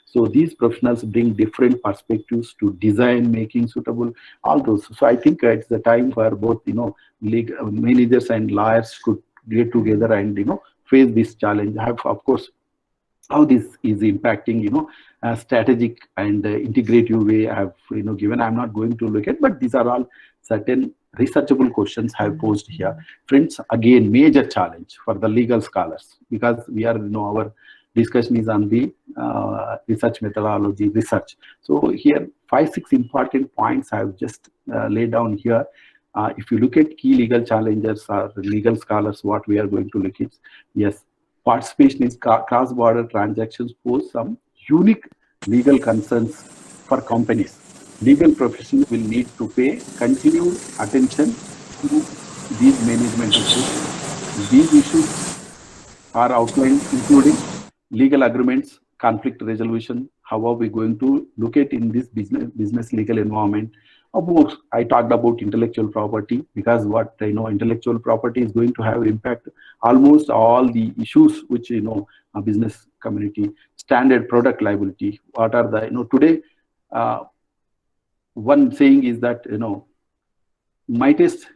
So these professionals bring different perspectives to design, making suitable, all those. So I think it's the time for both, legal managers and lawyers could get together and, face this challenge. I have, of course, how this is impacting, strategic and integrative way I have, given. I'm not going to look at, but these are all certain researchable questions I have posed here. Friends, again, major challenge for the legal scholars, because we are, our discussion is on the research methodology, research. So here, 5-6 important points I have just laid down here. If you look at key legal challenges or legal scholars, what we are going to look at, yes, participation in cross-border transactions pose some unique legal concerns for companies. Legal professionals will need to pay continued attention to these management issues. These issues are outlined, including legal agreements, conflict resolution. How are we going to look at in this business legal environment? Of course, I talked about intellectual property, because what I know, intellectual property is going to have impact almost all the issues which, a business community. Standard product liability. What are the, today, one saying is that, mightest,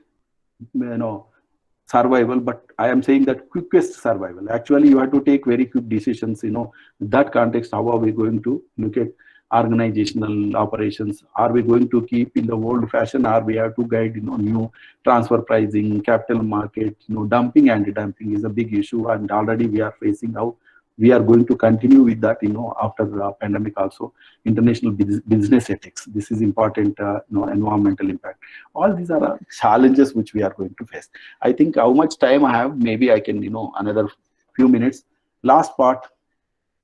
survival, but I am saying that quickest survival. Actually, you have to take very quick decisions. In that context, how are we going to look at organizational operations? Are we going to keep in the old fashion, or we have to guide, new transfer pricing, capital market? Dumping and dumping is a big issue, and already we are facing how we are going to continue with that, after the pandemic also. International business ethics, this is important. Environmental impact, all these are challenges which we are going to face. I think how much time I have, maybe I can, another few minutes. Last part,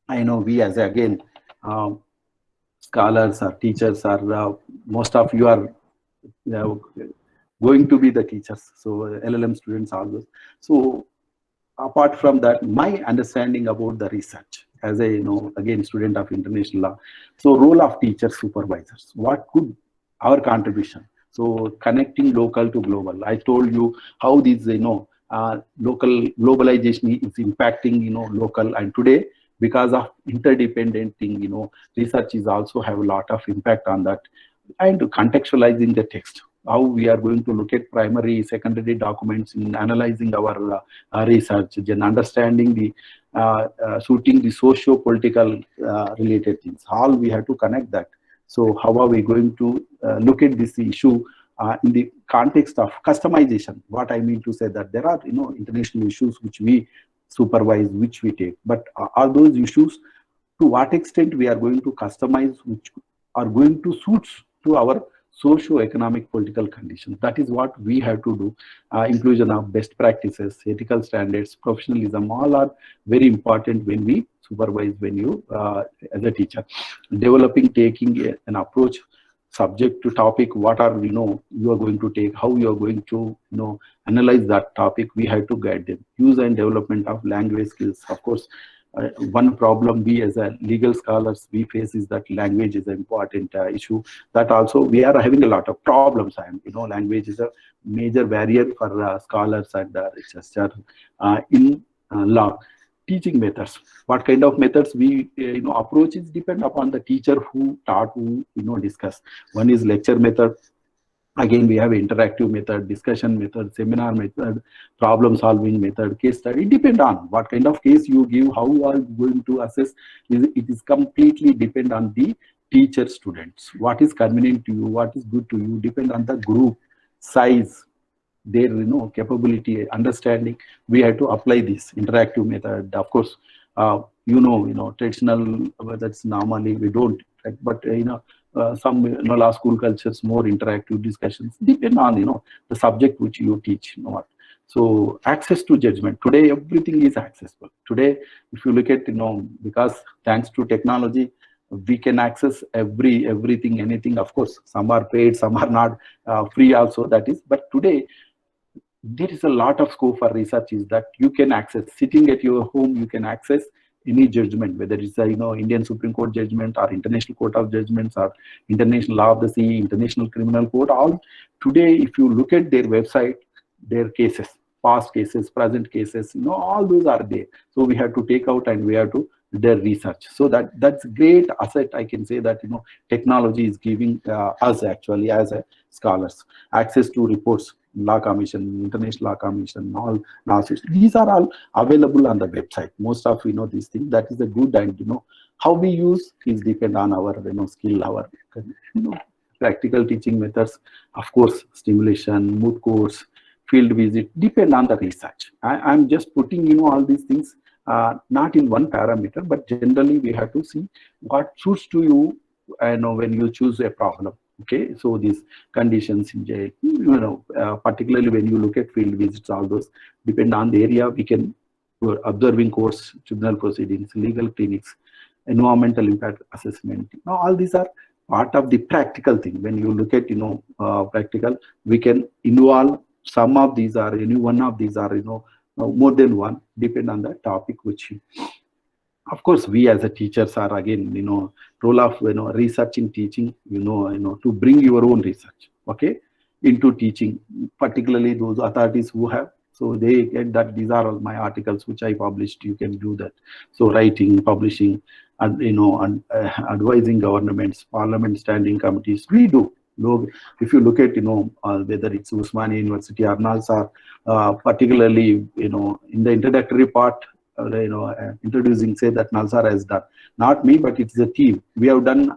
I know we as again scholars or teachers are, most of you are going to be the teachers, so LLM students always. So apart from that, my understanding about the research as a, again, student of international law. So role of teachers, supervisors, what could our contribution? So connecting local to global. I told you how these, local globalization is impacting, local. And today, because of interdependent thing, research is also have a lot of impact on that. And contextualizing the text, how we are going to look at primary, secondary documents in analyzing our research, and understanding the suiting the socio-political related things. All we have to connect that. So how are we going to look at this issue in the context of customization? What I mean to say that there are, international issues which we supervise, which we take, but are those issues, to what extent we are going to customize, which are going to suit to our socio-economic political conditions? That is what we have to do. Inclusion of best practices, ethical standards, professionalism, all are very important when we supervise, when you as a teacher. Developing, taking an approach subject to topic, what are, you are going to take, how you are going to, analyze that topic, we have to guide them. Use and development of language skills. Of course, one problem we as a legal scholars we face is that language is an important issue. That also we are having a lot of problems, and language is a major barrier for scholars and researchers in law. Teaching methods, what kind of methods we approaches depend upon the teacher who taught, who discuss. One is lecture method. Again, we have interactive method, discussion method, seminar method, problem solving method, case study. It depends on what kind of case you give, how you are going to assess. It is completely depend on the teacher students. What is convenient to you, what is good to you, depend on the group size, their capability, understanding. We have to apply this interactive method. Of course, traditional methods normally we don't, but some law school cultures more interactive discussions, depend on the subject which you teach. So access to judgment, today everything is accessible. Today, if you look at, because thanks to technology, we can access everything, anything. Of course, some are paid, some are not, free also, that is. But today there is a lot of scope for research, is that you can access, sitting at your home, you can access any judgment, whether it's a Indian Supreme Court judgment, or International Court of Judgments, or International Law of the Sea, International Criminal Court. All today, if you look at their website, their cases, past cases, present cases, all those are there. So we have to take out and we have to their research. So that's great asset. I can say that, you know, technology is giving us actually as a scholars access to reports, law commission, international law commission, all now these are all available on the website. Most of, you know, these things, that is a good. And you know, how we use is depend on our, you know, skill, our, you know, practical teaching methods. Of course, stimulation, moot course, field visit, depend on the research. I'm just putting, you know, all these things not in one parameter, but generally we have to see what suits to you, you know, when you choose a problem. Okay, so these conditions in jail, you know, particularly when you look at field visits, all those depend on the area. We can observing course, tribunal proceedings, legal clinics, environmental impact assessment. Now, all these are part of the practical thing. When you look at, you know, practical, we can involve some of these, or any one of these, are, you know, more than one, depend on the topic which you. Of course, we as a teachers are, again, you know, role of, you know, research in teaching, you know, to bring your own research, okay, into teaching, particularly those authorities who have, so they get that these are all my articles which I published, you can do that. So writing, publishing, and, you know, and advising governments, parliament, standing committees, we do. Look, if you look at, you know, whether it's Usmania University or NALSAR, particularly, you know, in the introductory part, you know, introducing, say that NALSAR has done, not me, but it's the team. We have done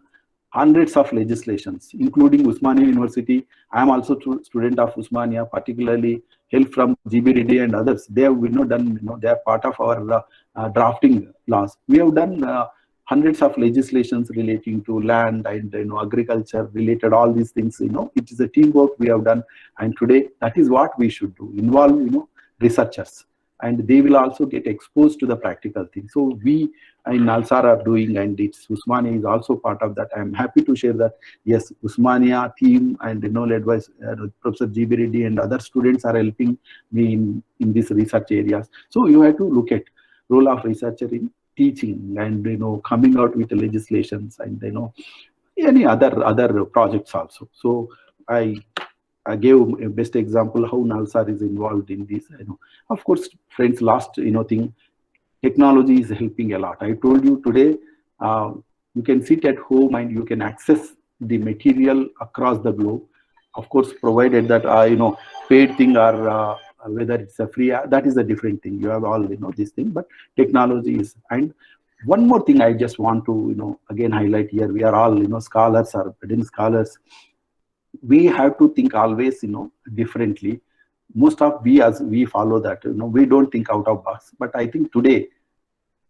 hundreds of legislations, including Usmania University. I am also a student of Usmania, particularly help from GB Reddy and others. They have, you know, done, you know, they are part of our drafting laws. We have done hundreds of legislations relating to land and, you know, agriculture related, all these things. You know, it is a teamwork we have done, and today that is what we should do. Involve, you know, researchers, and they will also get exposed to the practical things. So we in NALSAR are doing, and it's Usmania is also part of that. I'm happy to share that yes, Usmania team and, you know, led by Professor GB Reddy and other students are helping me in these research areas. So you have to look at role of researcher in teaching, and, you know, coming out with the legislations, and, you know, any other projects also. So I gave a best example how NALSAR is involved in this. You know, of course, friends, last, you know, thing, technology is helping a lot. I told you today, you can sit at home and you can access the material across the globe. Of course, provided that you know, paid thing, or whether it's a free, that is a different thing. You have all, you know, this thing, but technology is. And one more thing I just want to, you know, again highlight here, we are all, you know, scholars or academic scholars. We have to think always, you know, differently. Most of we follow that, you know, we don't think out of box. But I think today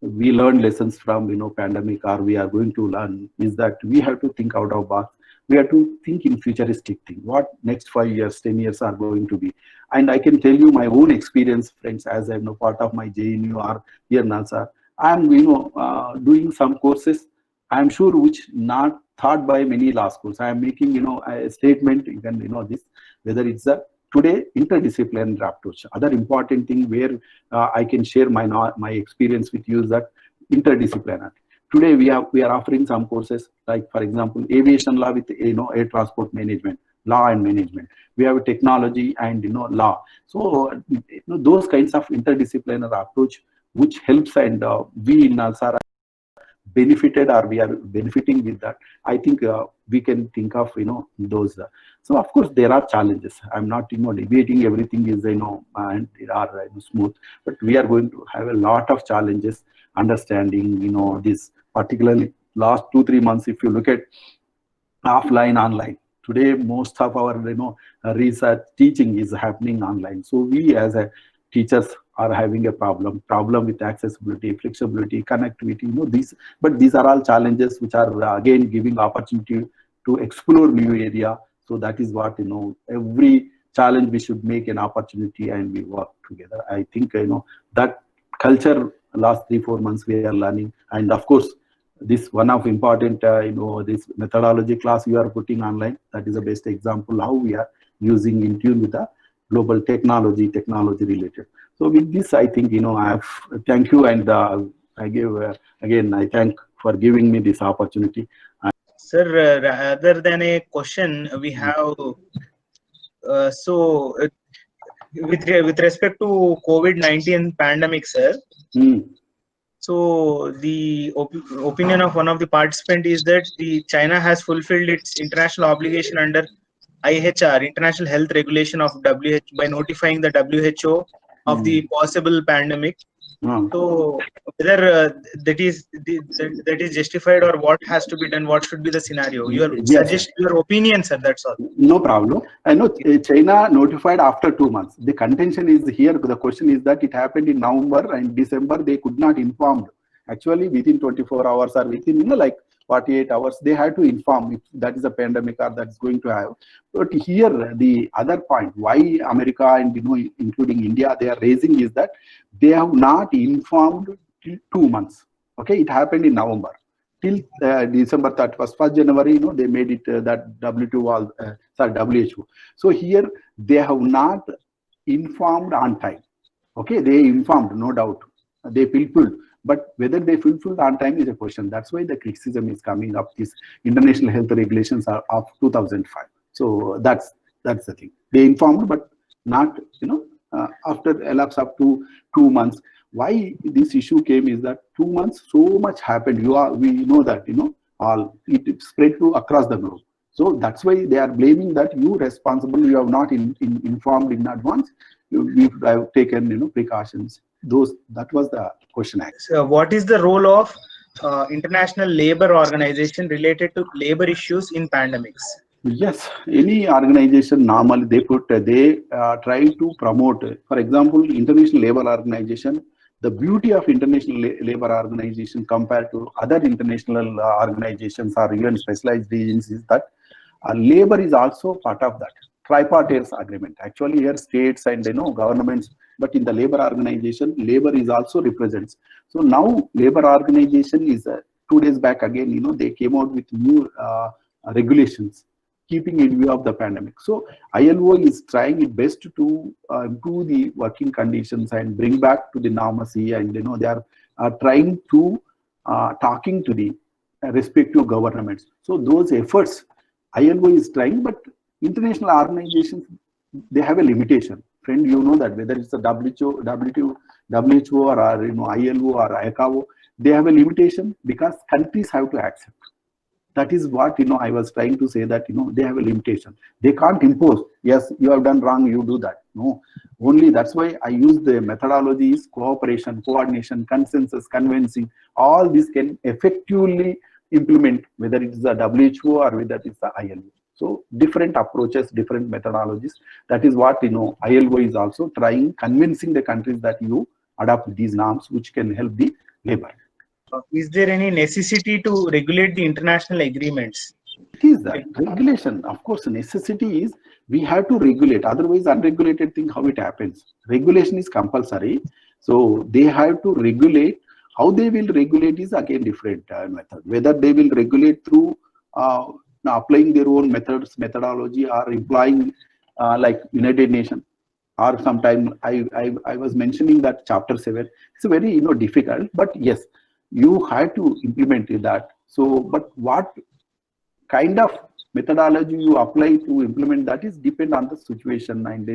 we learn lessons from, you know, pandemic, or we are going to learn, is that we have to think out of box. We have to think in futuristic thing. What next 5 years, 10 years are going to be. And I can tell you my own experience, friends, as I'm, you know, part of my JNU or here NALSAR. I'm, you know, doing some courses, I'm sure, which not thought by many law schools. I am making, you know, a statement, you can, you know, this, whether it's a today interdisciplinary approach. Other important thing where I can share my experience with you is that interdisciplinary. Today we are offering some courses, like for example, aviation law with, you know, air transport management, law and management. We have technology and, you know, law. So, you know, those kinds of interdisciplinary approach which helps, and we in NALSAR benefited, or we are benefiting with that. I think we can think of, you know, those. So of course there are challenges. I'm not, you know, debating everything is, you know, and they are, you know, smooth, but we are going to have a lot of challenges understanding, you know, this, particularly last 2-3 months. If you look at offline, online, today most of our, you know, research teaching is happening online. So we as a teachers are having a problem with accessibility, flexibility, connectivity, you know, these, but these are all challenges which are again giving opportunity to explore new area. So that is what, you know, every challenge we should make an opportunity, and we work together. I think, you know, that culture last 3-4 months we are learning. And of course, this one of important, you know, this methodology class we are putting online, that is the best example how we are using in tune with the global technology related. So with this, I think, you know, I have thank you, and I give again, I thank for giving me this opportunity. Sir, rather than a question, we have with respect to COVID-19 pandemic, sir. So the opinion of one of the participants is that the China has fulfilled its international obligation under IHR, International Health Regulation of WHO, by notifying the WHO of the possible pandemic. So whether that is justified, or what has to be done, what should be the scenario? Your suggest your opinion, sir. That's all. No problem. I know China notified after 2 months. The contention is here. The question is that it happened in November and December. They could not inform. Actually, within 24 hours or within like 48 hours, they had to inform if that is a pandemic or that's going to have. But here, the other point, why America and including India, they are raising is that they have not informed till 2 months. Okay, it happened in November. Till December 31st, 1st January, they made it that WHO. So here they have not informed on time. Okay, they informed, no doubt. They fulfilled. But whether they fulfilled on time is a question. That's why the criticism is coming up. These international health regulations are of 2005. So that's the thing. They informed, but not after elapse up to 2 months. Why this issue came is that 2 months so much happened. We know that it spread to across the globe. So that's why they are blaming that you responsible. You have not informed in advance. You have taken precautions. That was the question. So what is the role of International Labour Organization related to labor issues in pandemics? Yes, any organization normally they try to promote. For example, International Labour Organization. The beauty of International Labour Organization compared to other international organizations or even specialized regions is that labor is also part of that tripartite agreement. Actually, here states and governments, but in the labor organization, labor is also represents. So now labor organization is 2 days back again, they came out with new regulations, keeping in view of the pandemic. So ILO is trying its best to improve the working conditions and bring back to the normalcy, and they are trying to talking to the respective governments. So those efforts ILO is trying, but international organizations, they have a limitation. Friend, you know that whether it's the WHO or ILO or ICAO, they have a limitation because countries have to accept. That is what I was trying to say, that they have a limitation. They can't impose. Yes, you have done wrong, you do that. No, only that's why I use the methodologies: cooperation, coordination, consensus, convincing. All this can effectively implement, whether it is the WHO or whether it is the ILO. So different approaches, different methodologies. That is what ILO is also trying, convincing the countries that you adopt these norms, which can help the labor. Is there any necessity to regulate the international agreements? It is that regulation. Of course, necessity is we have to regulate. Otherwise, unregulated thing, how it happens? Regulation is compulsory. So they have to regulate. How they will regulate is again different method. Whether they will regulate through applying their own methodology, or employing like United Nations, or sometime I was mentioning that Chapter 7. It's very difficult, but yes, you have to implement that. So, but what kind of methodology you apply to implement that is depend on the situation and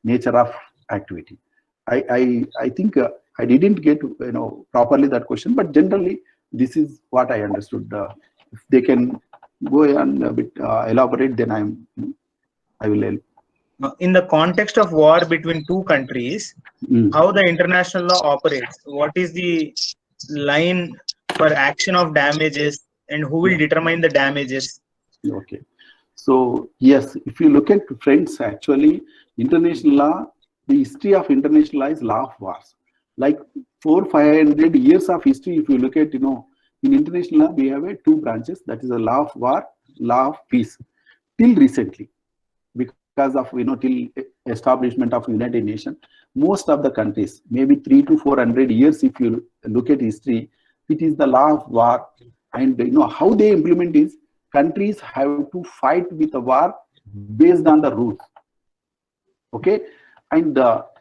nature of activity. I think I didn't get properly that question, but generally this is what I understood. If they can go and a bit elaborate, then I will help. In the context of war between two countries, how the international law operates? What is the line for action of damages, and who will determine the damages? Okay, so yes, if you look at friends, actually international law, the history of international law is law of wars. Like 400-500 years of history, if you look at in international law, we have two branches, that is the law of war, law of peace. Till recently, because of till establishment of United Nations, most of the countries, maybe 300 to 400 years, if you look at history, it is the law of war. And how they implement is, countries have to fight with a war based on the rules. Okay, and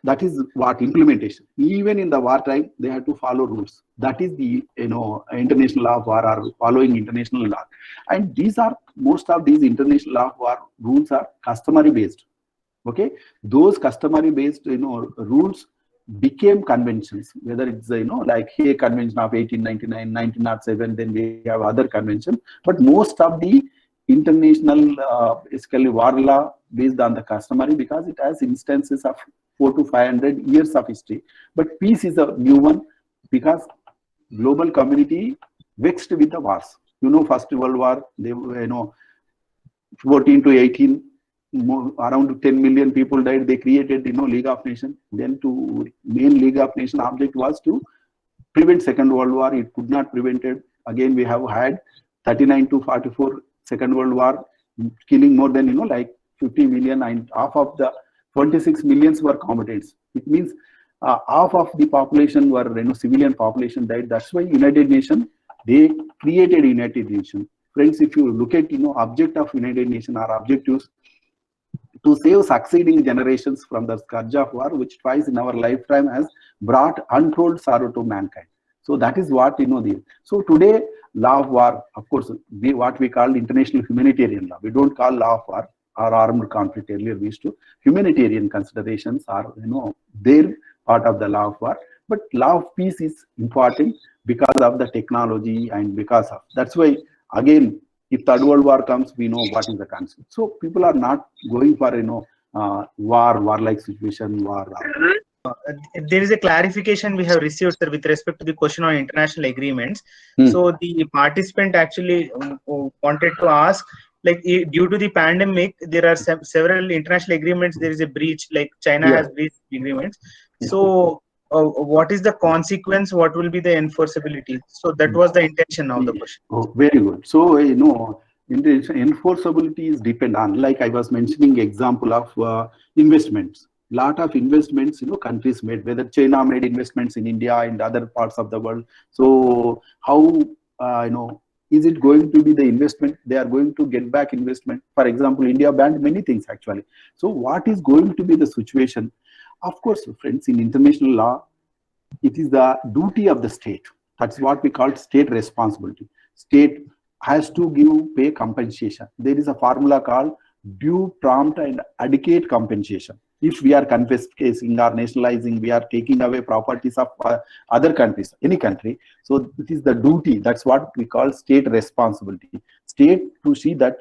that is what implementation. Even in the wartime, they have to follow rules. That is the international law of war, or following international law. And these are, most of these international law of war rules are customary based. Okay, those customary based rules became conventions, whether it's like Hague Convention of 1899, 1907, then we have other conventions, but most of the international basically war law based on the customary, because it has instances of 400 to 500 years of history. But peace is a new one because global community vexed with the wars. First World War, they 14 to 18, around 10 million people died. They created League of Nations. Then to main League of Nations object was to prevent Second World War. It could not prevent it. Again, we have had 39 to 44 Second World War, killing more than like 50 million, and half of the 26 millions were combatants. It means half of the population were civilian population died. That's why United Nations, they created United Nations. Friends, if you look at object of United Nations, our objectives to save succeeding generations from the scourge of war, which twice in our lifetime has brought untold sorrow to mankind. So that is what so today, law of war, of course, what we call international humanitarian law. We don't call law of war or armed conflict. Earlier we used to. Humanitarian considerations are they're part of the law of war, but law of peace is important because of the technology, and because of that's why, again, if Third World War comes, we know what is the concept. So people are not going for war-like situation. There is a clarification we have received, sir, with respect to the question on international agreements. So the participant actually wanted to ask, like, due to the pandemic, there are several international agreements. There is a breach, like China has breached agreements. So what is the consequence? What will be the enforceability? So that was the intention of the question. Oh, very good. So enforceability is depend on, like I was mentioning, example of investments. Lot of investments countries made, whether China made investments in India and other parts of the world. So how is it going to be the investment? They are going to get back investment. For example, India banned many things actually. So what is going to be the situation? Of course, friends, in international law, it is the duty of the state. That's what we call state responsibility. State has to pay compensation. There is a formula called due, prompt, and adequate compensation. If we are confiscating or nationalizing, we are taking away properties of other countries, any country. So it is the duty. That's what we call state responsibility. State to see that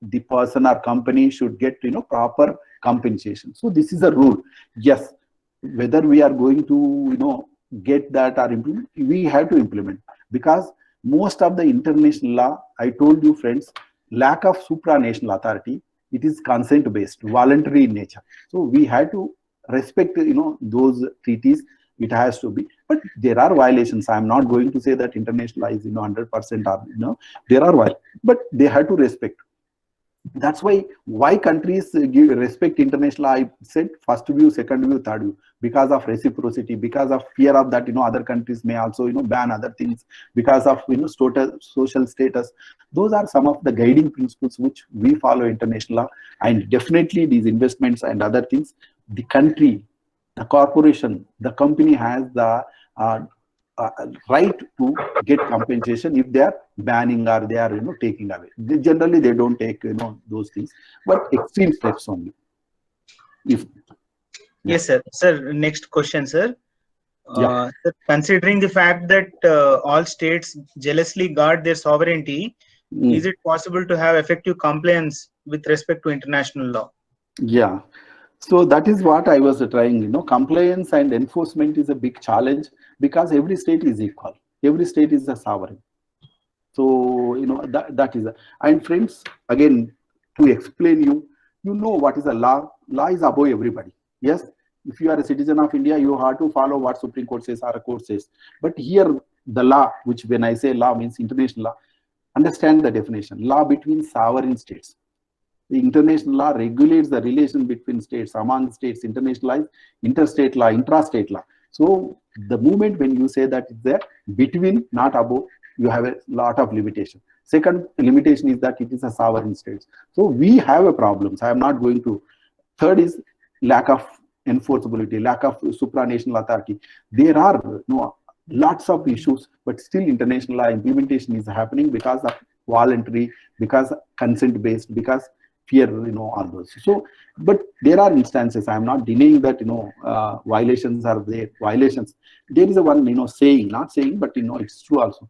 the person or company should get proper compensation. So this is a rule. Yes, whether we are going to get that or implement, we have to implement, because most of the international law, I told you friends, lack of supranational authority. It is consent based, voluntary in nature. So we have to respect those treaties. It has to be, but there are violations. I am not going to say that international law is 100% or there are violations, but they have to respect. That's why countries give respect international law. I said first view, second view, third view, because of reciprocity, because of fear of that other countries may also ban other things, because of social status. Those are some of the guiding principles which we follow international law. And definitely these investments and other things, the country, the corporation, the company has the right to get compensation if they are banning or they are taking away. Generally they don't take those things, but extreme steps only. Yes, sir. Next question, sir. Sir, considering the fact that all states jealously guard their sovereignty, is it possible to have effective compliance with respect to international law? Yeah. So that is what I was trying. Compliance and enforcement is a big challenge, because every state is equal. Every state is a sovereign. So that is and friends, again, to explain you what is a law. Law is above everybody. Yes, if you are a citizen of India, you have to follow what Supreme Court says or a court says. But here, the law, which when I say law means international law, understand the definition. Law between sovereign states. The international law regulates the relation between states, among states. International law is interstate law, intrastate law. So the moment when you say that it's there, between, not above, you have a lot of limitation. Second limitation is that it is a sovereign state. So we have a problem. So I am not going to. Third is lack of enforceability, lack of supranational authority. There are lots of issues, but still international law implementation is happening because of voluntary, because consent based, because fear, all those. So, but there are instances. I am not denying that, violations are there. Violations. There is a one, saying, not saying, but it's true also.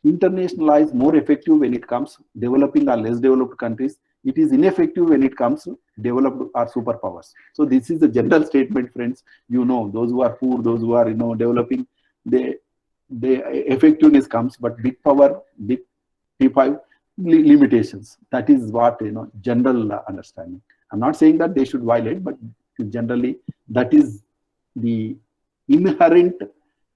Internationalize more effective when it comes developing or less developed countries. It is ineffective when it comes developed or superpowers. So this is the general statement, friends. Those who are poor, those who are developing, the effectiveness comes, but big power, big P5 limitations. That is what general understanding. I'm not saying that they should violate, but generally that is the inherent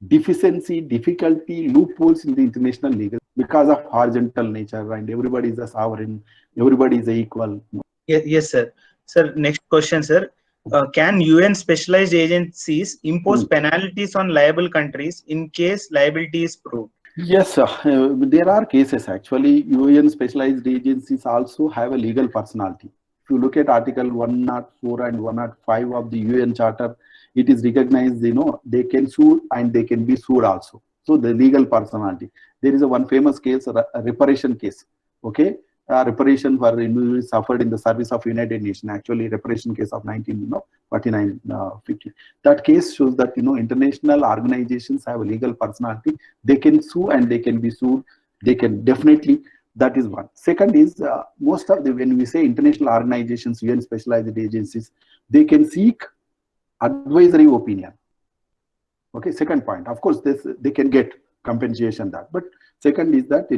deficiency, difficulty, loopholes in the international legal because of horizontal nature, and everybody is a sovereign, everybody is equal. Yes, sir. Sir, next question, sir. Can UN specialized agencies impose penalties on liable countries in case liability is proved? Yes, there are cases actually. UN specialized agencies also have a legal personality. If you look at Article 104 and 105 of the UN Charter, it is recognized, they can sue and they can be sued also. So the legal personality. There is one famous case, a reparation case. Okay, reparation for individuals suffered in the service of United Nations. Actually, reparation case of 1949, 50. That case shows that international organizations have a legal personality. They can sue and they can be sued. They can definitely. That is one. Second is most of when we say international organizations, UN specialized agencies, they can seek advisory opinion. Okay, second point. Of course, they can get compensation that. But second is that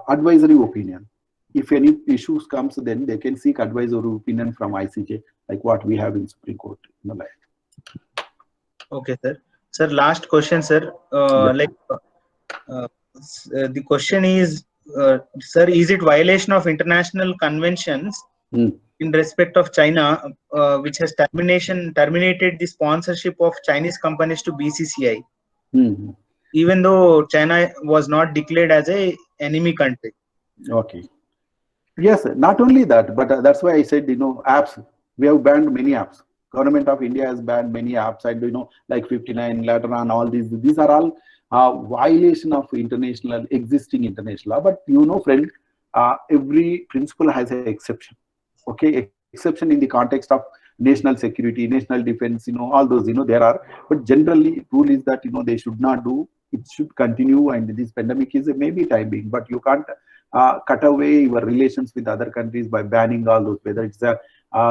advisory opinion. If any issues comes, then they can seek advisory opinion from ICJ, like what we have in Supreme Court. Okay, sir. Sir, last question, sir. The question is, sir, is it violation of international conventions in respect of China, which has terminated the sponsorship of Chinese companies to BCCI, even though China was not declared as a enemy country? Okay. Yes, not only that, but that's why I said, apps. We have banned many apps. Government of India has banned many apps, and like 59, Latran, all these. These are all violation of existing international law. But friend, every principle has an exception. Okay, exception in the context of national security, national defense, all those, there are. But generally, rule is that they should not do. It should continue, and this pandemic is maybe time being, but you can't cut away your relations with other countries by banning all those, whether it's a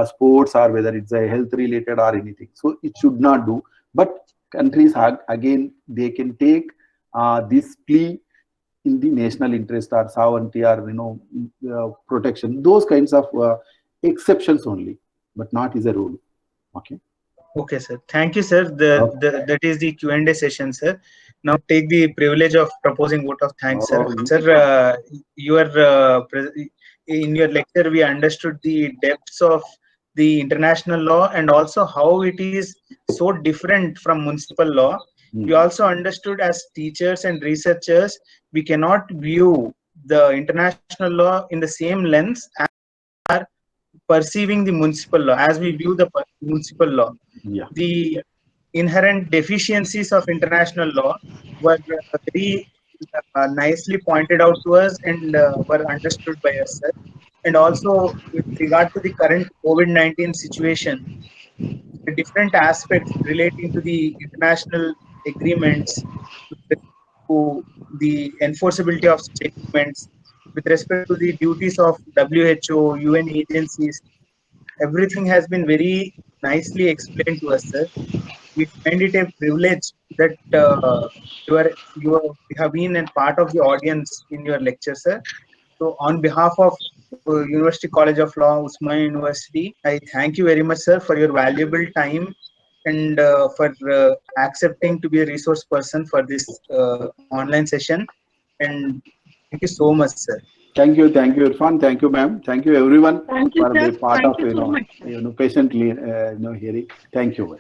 sports or whether it's a health related or anything. So it should not do. But countries have, again, they can take this plea in the national interest or sovereignty or protection. Those kinds of exceptions only, but not as a rule. Okay. Okay, sir. Thank you, sir. That is the Q&A session, sir. Now take the privilege of proposing vote of thanks, sir. Sir, in your lecture, we understood the depths of the international law and also how it is so different from municipal law. We also understood as teachers and researchers, we cannot view the international law in the same lens as are perceiving the municipal law, as we view the municipal law. Yeah. The inherent deficiencies of international law were very nicely pointed out to us and were understood by us, sir. And also with regard to the current COVID-19 situation, the different aspects relating to the international agreements, to the enforceability of such agreements, with respect to the duties of WHO, UN agencies, everything has been very nicely explained to us, sir. We find it a privilege that you have been a part of the audience in your lecture, sir. So on behalf of University College of Law, Osmania University, I thank you very much, sir, for your valuable time and for accepting to be a resource person for this online session. And thank you so much, sir. Thank you, Irfan. Thank you, ma'am. Thank you, everyone, Thank you, for sir. being part Thank of you so much, sir. patiently hearing. Thank you.